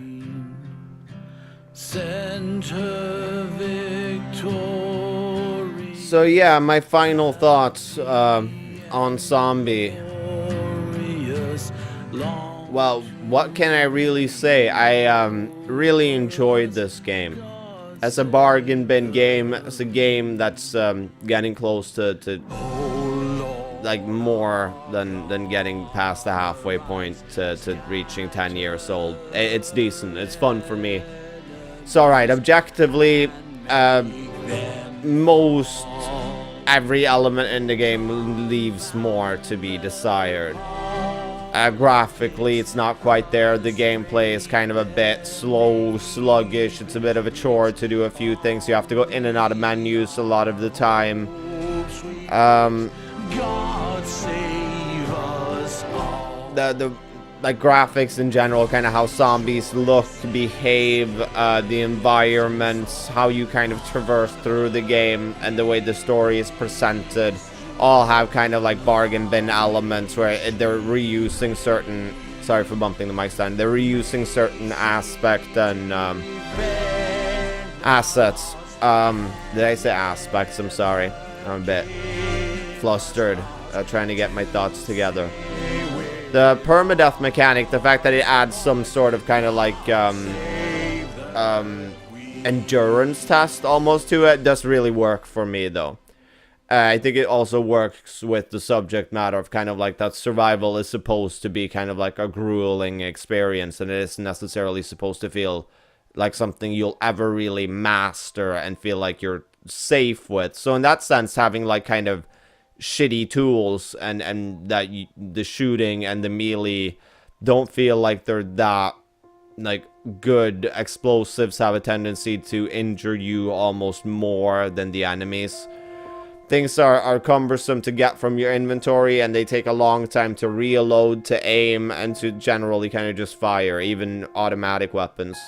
Send her victory. So yeah, my final thoughts on Zombie. Well, what can I really say? I really enjoyed this game. As a bargain bin game, as a game that's getting close to like more than getting past the halfway point to reaching 10 years old. It's decent. It's fun for me. It's alright. Objectively, most every element in the game leaves more to be desired. Graphically, it's not quite there. The gameplay is kind of a bit slow, sluggish. It's a bit of a chore to do a few things. You have to go in and out of menus a lot of the time. God save us all. The like graphics in general, kind of how zombies look, behave, the environments, how you kind of traverse through the game, and the way the story is presented, all have kind of like bargain bin elements where they're reusing certain... Sorry for bumping the mic stand. They're reusing certain aspect and assets. Did I say aspects? I'm sorry. I'm a bit flustered trying to get my thoughts together. The permadeath mechanic, the fact that it adds some sort of kind of like endurance test almost to it, does really work for me though. I think it also works with the subject matter of kind of like that survival is supposed to be kind of like a grueling experience, and it isn't necessarily supposed to feel like something you'll ever really master and feel like you're safe with. So in that sense, having like kind of shitty tools and that the shooting and the melee don't feel like they're that like good. Explosives have a tendency to injure you almost more than the enemies. Things are cumbersome to get from your inventory, and they take a long time to reload, to aim, and to generally kind of just fire, even automatic weapons.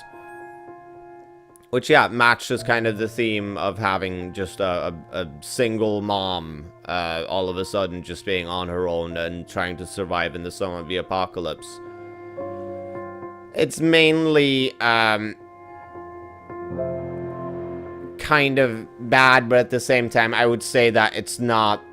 Which, yeah, matches kind of the theme of having just a single mom all of a sudden just being on her own and trying to survive in the zombie apocalypse. It's mainly kind of bad, but at the same time, I would say that it's not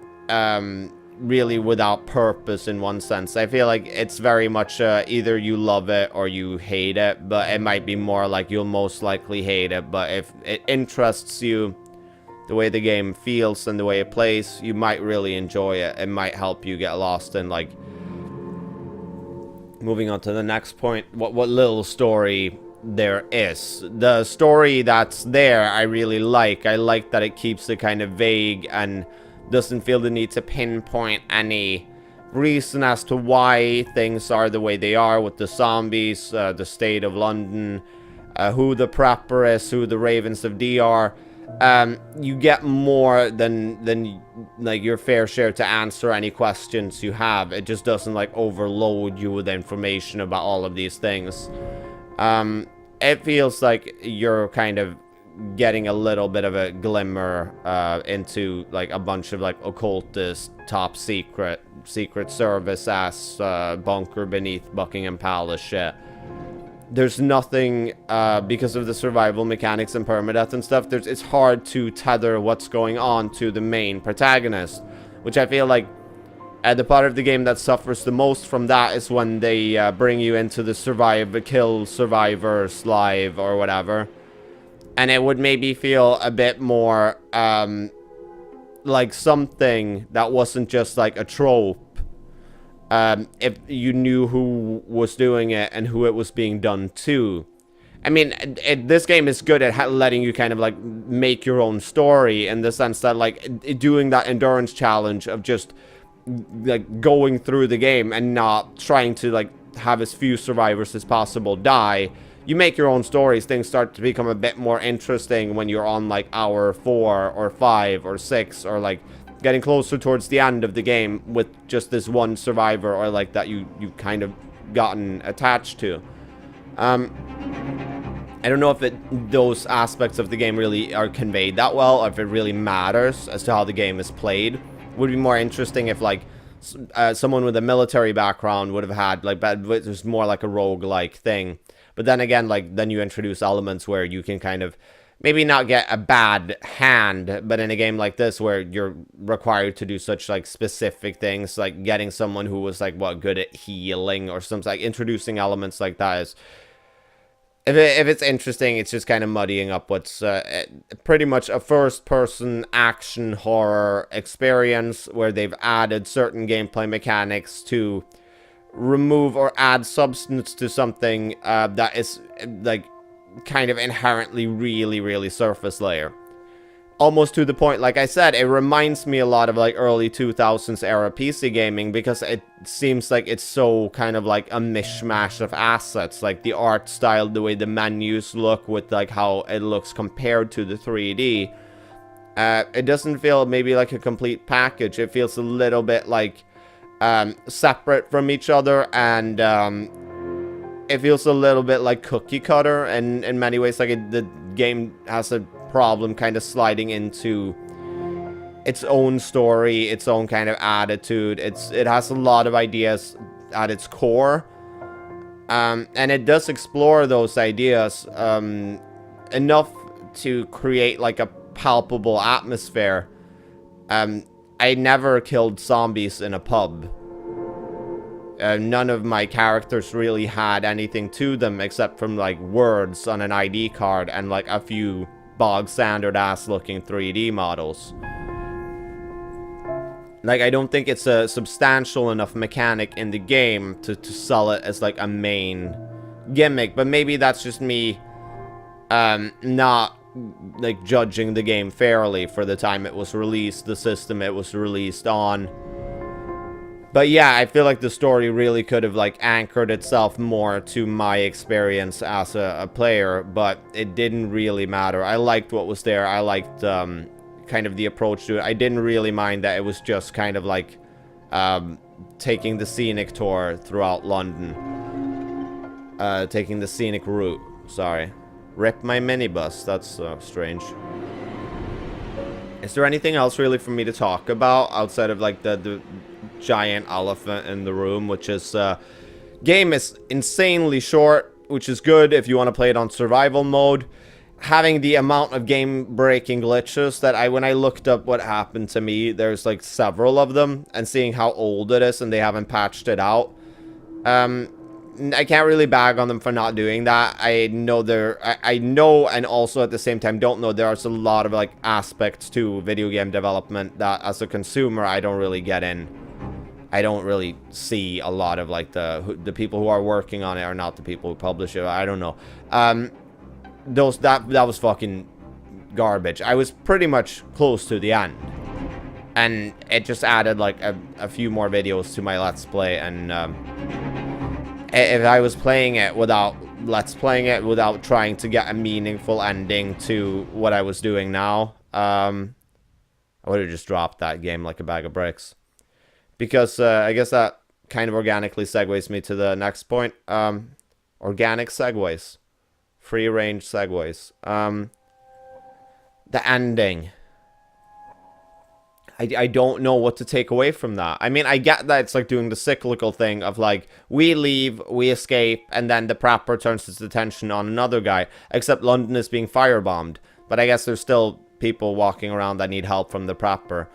really without purpose in one sense. I feel like it's very much either you love it or you hate it, but it might be more like you'll most likely hate it. But if it interests you, the way the game feels and the way it plays, you might really enjoy it. It might help you get lost in, like, moving on to the next point, what little story there is. The story that's there, I really like. I like that it keeps it kind of vague and doesn't feel the need to pinpoint any reason as to why things are the way they are with the zombies, the state of London, who the Prepper is, who the Ravens of D are. You get more than like your fair share to answer any questions you have. It just doesn't like overload you with information about all of these things. It feels like you're kind of getting a little bit of a glimmer into like a bunch of like occultist, top secret service ass bunker beneath Buckingham Palace shit. There's nothing because of the survival mechanics and permadeath and stuff. It's hard to tether what's going on to the main protagonist, which I feel like the part of the game that suffers the most from that is when they bring you into the kill survivors live or whatever. And it would maybe feel a bit more like something that wasn't just like a trope. If you knew who was doing it and who it was being done to. I mean, this game is good at letting you kind of like make your own story in the sense that like doing that endurance challenge of just like going through the game and not trying to like have as few survivors as possible die. You make your own stories. Things start to become a bit more interesting when you're on like hour 4 or 5 or 6 or like getting closer towards the end of the game with just this one survivor or like that you kind of gotten attached to. I don't know if those aspects of the game really are conveyed that well, or if it really matters as to how the game is played. Would be more interesting if like someone with a military background would have had like there's more like a roguelike thing. But then again, like, then you introduce elements where you can kind of maybe not get a bad hand, but in a game like this where you're required to do such, like, specific things, like getting someone who was, like, good at healing or something, like, introducing elements like that is... If it's interesting, it's just kind of muddying up what's pretty much a first-person action horror experience where they've added certain gameplay mechanics to remove or add substance to something that is like kind of inherently really surface layer, almost to the point, like I said, it reminds me a lot of like early 2000s era PC gaming because it seems like it's so kind of like a mishmash of assets, like the art style, the way the menus look with like how it looks compared to the 3D. It doesn't feel maybe like a complete package. It feels a little bit like separate from each other, and it feels a little bit like cookie cutter, and in many ways, like the game has a problem kind of sliding into its own story, its own kind of attitude. It has a lot of ideas at its core, and it does explore those ideas enough to create like a palpable atmosphere. I never killed zombies in a pub. None of my characters really had anything to them except from like words on an ID card and like a few bog standard ass looking 3D models. Like, I don't think it's a substantial enough mechanic in the game to sell it as like a main gimmick, but maybe that's just me not like judging the game fairly for the time it was released, the system it was released on. But yeah, I feel like the story really could have like anchored itself more to my experience as a player, but it didn't really matter. I liked what was there. I liked kind of the approach to it. I didn't really mind that it was just kind of like taking the scenic tour throughout London. Taking the scenic route, sorry. Rip my minibus. That's strange. Is there anything else really for me to talk about outside of like the giant elephant in the room, which is game is insanely short, which is good if you want to play it on survival mode. Having the amount of game-breaking glitches that when I looked up what happened to me, there's like several of them, and seeing how old it is and they haven't patched it out, I can't really bag on them for not doing that. I know I know, and also at the same time don't know, there's a lot of like aspects to video game development that as a consumer I don't really get in. I don't really see a lot of like the people who are working on it are not the people who publish it. I don't know. That was fucking garbage. I was pretty much close to the end, and it just added like a few more videos to my let's play. And if I was playing it without trying to get a meaningful ending to what I was doing now, I would have just dropped that game like a bag of bricks. Because I guess that kind of organically segues me to the next point. Organic segues. Free-range segues. The ending. I don't know what to take away from that. I mean, I get that it's like doing the cyclical thing of like, we leave, we escape, and then the prepper turns its attention on another guy. Except London is being firebombed. But I guess there's still people walking around that need help from the prepper.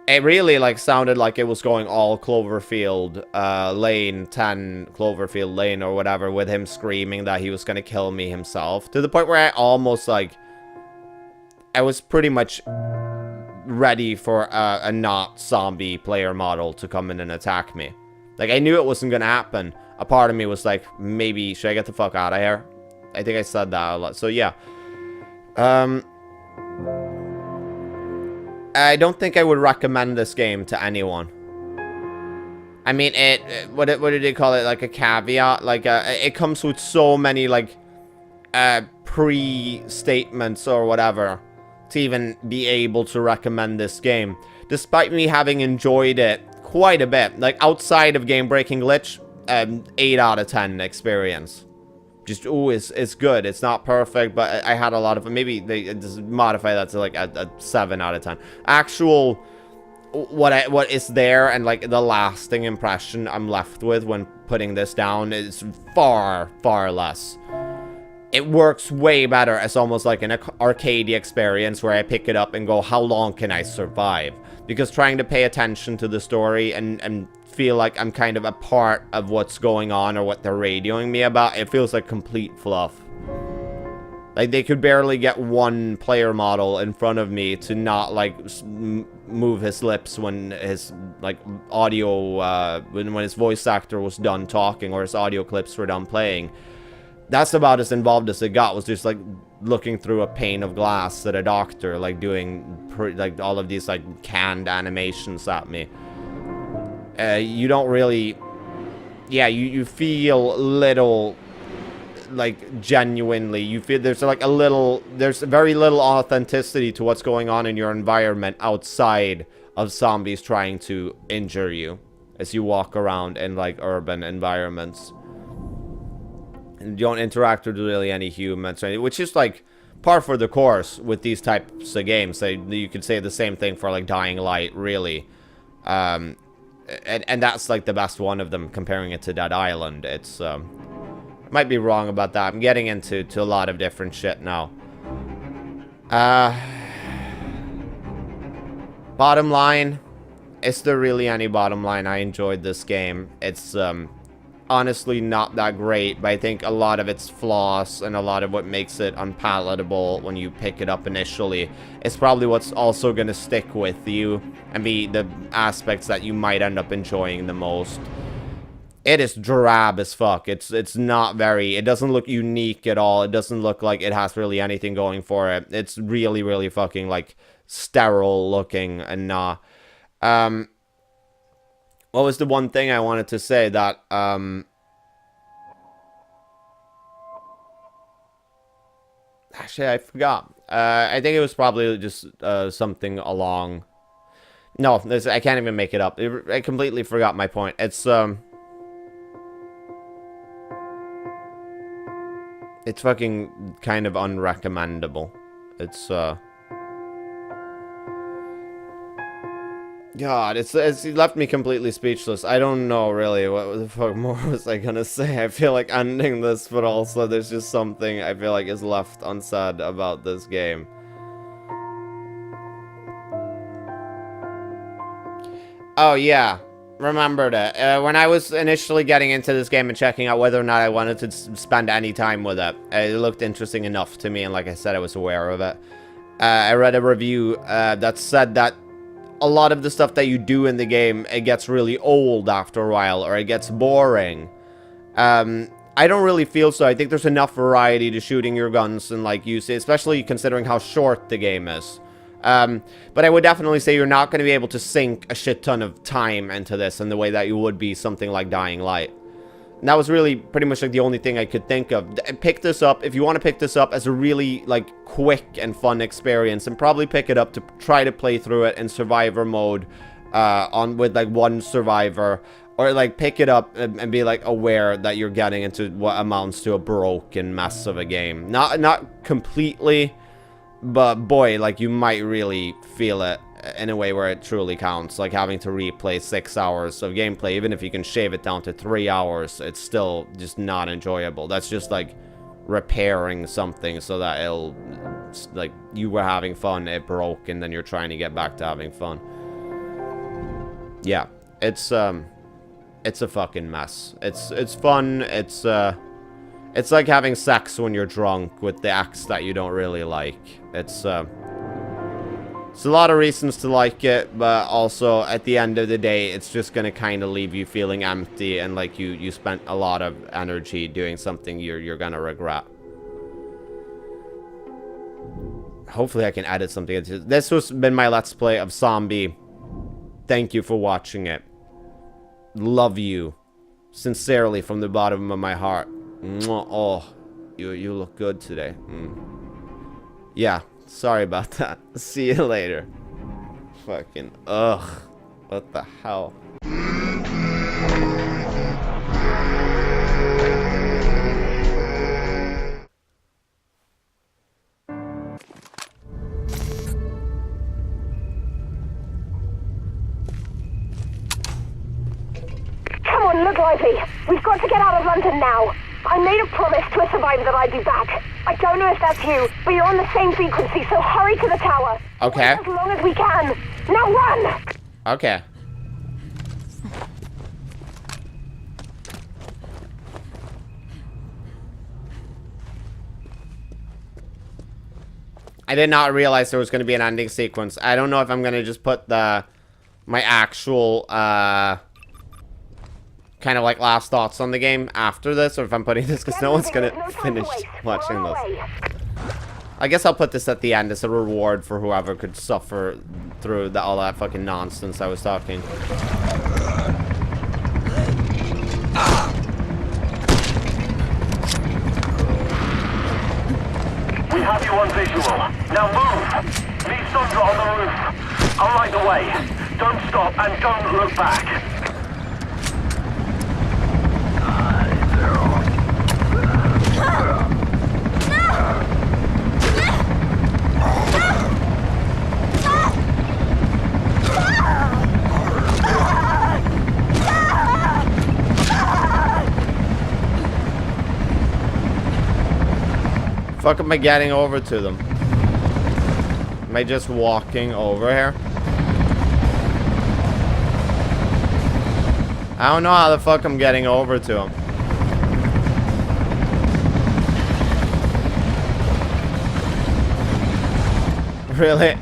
It really like sounded like it was going all Cloverfield Lane, 10 Cloverfield Lane or whatever, with him screaming that he was gonna kill me himself, to the point where I almost like, I was pretty much ready for a not zombie player model to come in and attack me. Like, I knew it wasn't gonna happen. A part of me was like, maybe should I get the fuck out of here? I think I said that a lot. So yeah, I don't think I would recommend this game to anyone. I mean, what did they call it? Like a caveat? Like, it comes with so many, like, pre-statements or whatever to even be able to recommend this game. Despite me having enjoyed it quite a bit. Like, outside of game-breaking glitch, 8 out of 10 experience. Just, ooh, it's good. It's not perfect, but I had a lot of... Maybe they just modify that to like a 7 out of 10. Actual, what is there and like the lasting impression I'm left with when putting this down is far, far less. It works way better as almost like an arcade experience where I pick it up and go, how long can I survive? Because trying to pay attention to the story and feel like I'm kind of a part of what's going on or what they're radioing me about, it feels like complete fluff. Like, they could barely get one player model in front of me to not, like, move his lips when his, like, audio, when his voice actor was done talking or his audio clips were done playing. That's about as involved as it got, was just, like, looking through a pane of glass at a doctor, like, doing, like, all of these, like, canned animations at me. You don't really... Yeah, you feel little... Like, genuinely, you feel there's like there's very little authenticity to what's going on in your environment outside of zombies trying to injure you as you walk around in like urban environments. And you don't interact with really any humans, which is like par for the course with these types of games. So you could say the same thing for like Dying Light, really. And that's like the best one of them, comparing it to Dead Island. It's might be wrong about that. I'm getting into a lot of different shit now. Bottom line, is there really any bottom line? I enjoyed this game. It's honestly not that great, but I think a lot of its flaws and a lot of what makes it unpalatable when you pick it up initially is probably what's also going to stick with you and be the aspects that you might end up enjoying the most. It is drab as fuck. It's not very... It doesn't look unique at all. It doesn't look like it has really anything going for it. It's really, really fucking, like, sterile looking and nah. What was the one thing I wanted to say that, actually, I forgot. I think it was probably just, something along... No, I can't even make it up. I completely forgot my point. It's, It's fucking kind of unrecommendable. It's, God, it's left me completely speechless. I don't know, really, what the fuck more was I gonna say. I feel like ending this, but also there's just something I feel like is left unsaid about this game. Oh, yeah. Remembered it. When I was initially getting into this game and checking out whether or not I wanted to spend any time with it, it looked interesting enough to me, and like I said, I was aware of it. I read a review that said that a lot of the stuff that you do in the game, it gets really old after a while, or it gets boring. I don't really feel so. I think there's enough variety to shooting your guns and, like, use it, especially considering how short the game is. But I would definitely say you're not going to be able to sink a shit ton of time into this in the way that you would be something like Dying Light. And that was really pretty much like the only thing I could think of. Pick this up, if you want to pick this up as a really, like, quick and fun experience, and probably pick it up to try to play through it in survivor mode, with, like, one survivor, or, like, pick it up and be, like, aware that you're getting into what amounts to a broken mess of a game. Not completely, but boy, like, you might really feel it in a way where it truly counts, like having to replay 6 hours of gameplay. Even if you can shave it down to 3 hours, it's still just not enjoyable. That's just like repairing something so that it'll, like, you were having fun, it broke, and then you're trying to get back to having fun. Yeah, it's a fucking mess. It's fun. It's like having sex when you're drunk with the ex that you don't really like. It's a lot of reasons to like it, but also at the end of the day, it's just gonna kind of leave you feeling empty and like you spent a lot of energy doing something you're gonna regret. Hopefully I can edit something into this. Has been my Let's Play of Zombie. Thank you for watching it. Love you. Sincerely from the bottom of my heart. Oh, you look good today. Yeah. Sorry about that. See you later. Fucking ugh. What the hell? Come on, look lively. We've got to get out of London now. I made a promise to a survivor that I'd be back. I don't know if that's you, but you're on the same frequency, so hurry to the tower. Okay. Wait as long as we can. Now run! Okay. I did not realize there was going to be an ending sequence. I don't know if I'm going to just put my actual, kind of like last thoughts on the game after this, or if I'm putting this because no one's gonna finish watching this. I guess I'll put this at the end as a reward for whoever could suffer through all that fucking nonsense I was talking. We have you on visual. Now move! Leave Sandra on the roof. I'll light the way. Don't stop and don't look back. Fuck am I getting over to them? Am I just walking over here? I don't know how the fuck I'm getting over to them. Really?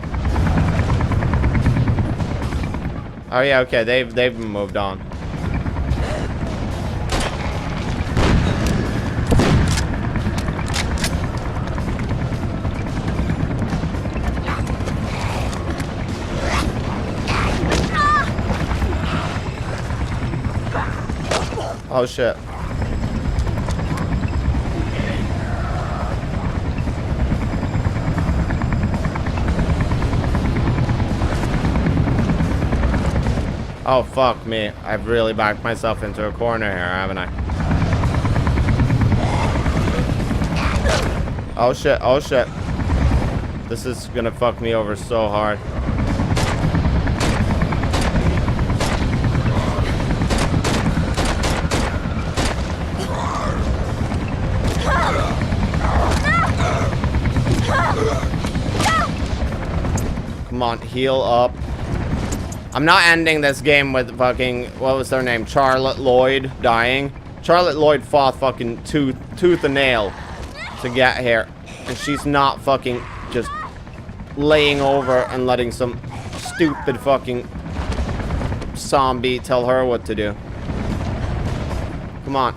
Oh yeah, okay, they've moved on. Oh shit. Oh fuck me. I've really backed myself into a corner here, haven't I? Oh shit, oh shit. This is gonna fuck me over so hard. Come on, heal up. I'm not ending this game with fucking, what was their name? Charlotte Lloyd dying. Charlotte Lloyd fought fucking tooth and nail to get here. And she's not fucking just laying over and letting some stupid fucking zombie tell her what to do. Come on.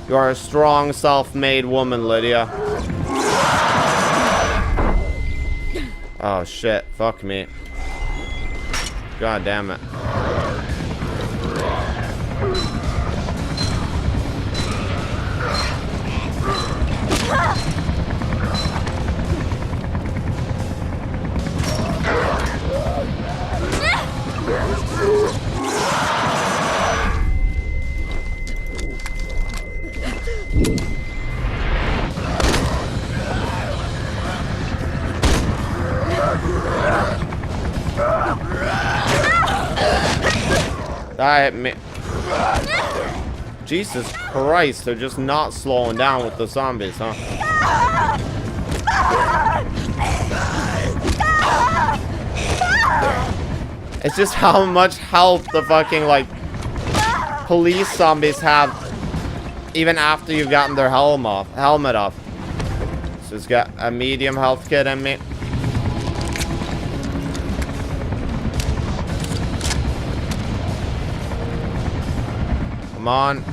You are a strong, self-made woman, Lydia. Oh shit, fuck me. God damn it. That hit me. Jesus Christ, they're just not slowing down with the zombies, huh? It's just how much health the fucking, like, police zombies have even after you've gotten their helmet off. So it's got a medium health kit in me. Come on.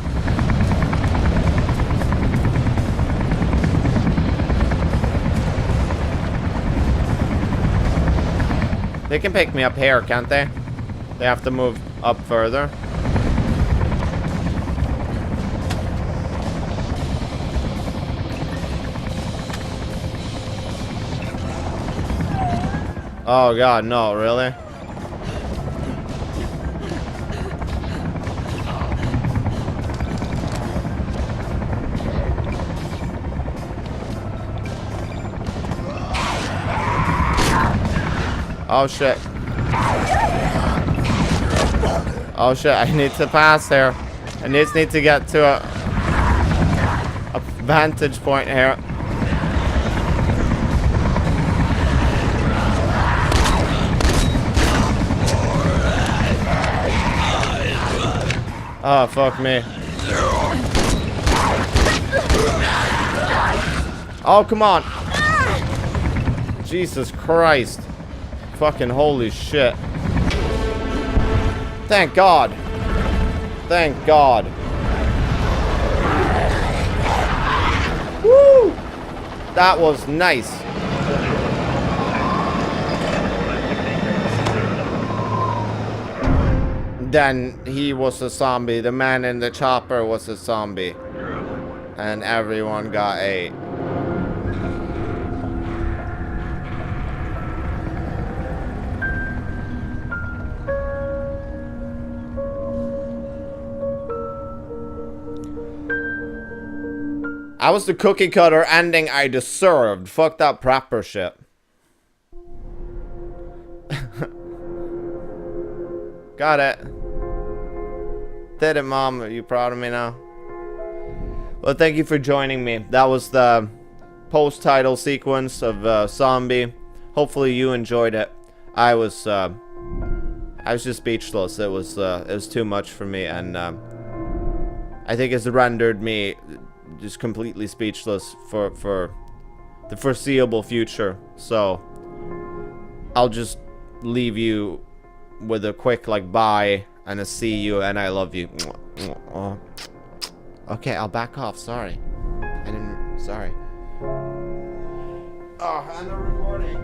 They can pick me up here, can't they? They have to move up further. Oh god, no, really? Oh shit. Oh shit, I need to pass here. I just need to get to a vantage point here. Oh, fuck me. Oh, come on. Jesus Christ. Fucking holy shit. Thank God. Thank God. Woo! That was nice. Then he was a zombie. The man in the chopper was a zombie. And everyone got ate. That was the cookie cutter ending I deserved. Fuck that prepper shit. Got it. Did it, Mom. Are you proud of me now? Well, thank you for joining me. That was the post-title sequence of Zombie. Hopefully you enjoyed it. I was just speechless. It was too much for me, and I think it's rendered me just completely speechless for the foreseeable future. So I'll just leave you with a quick like bye and a see you and I love you. Okay, I'll back off. Sorry. Sorry. Oh, and the recording.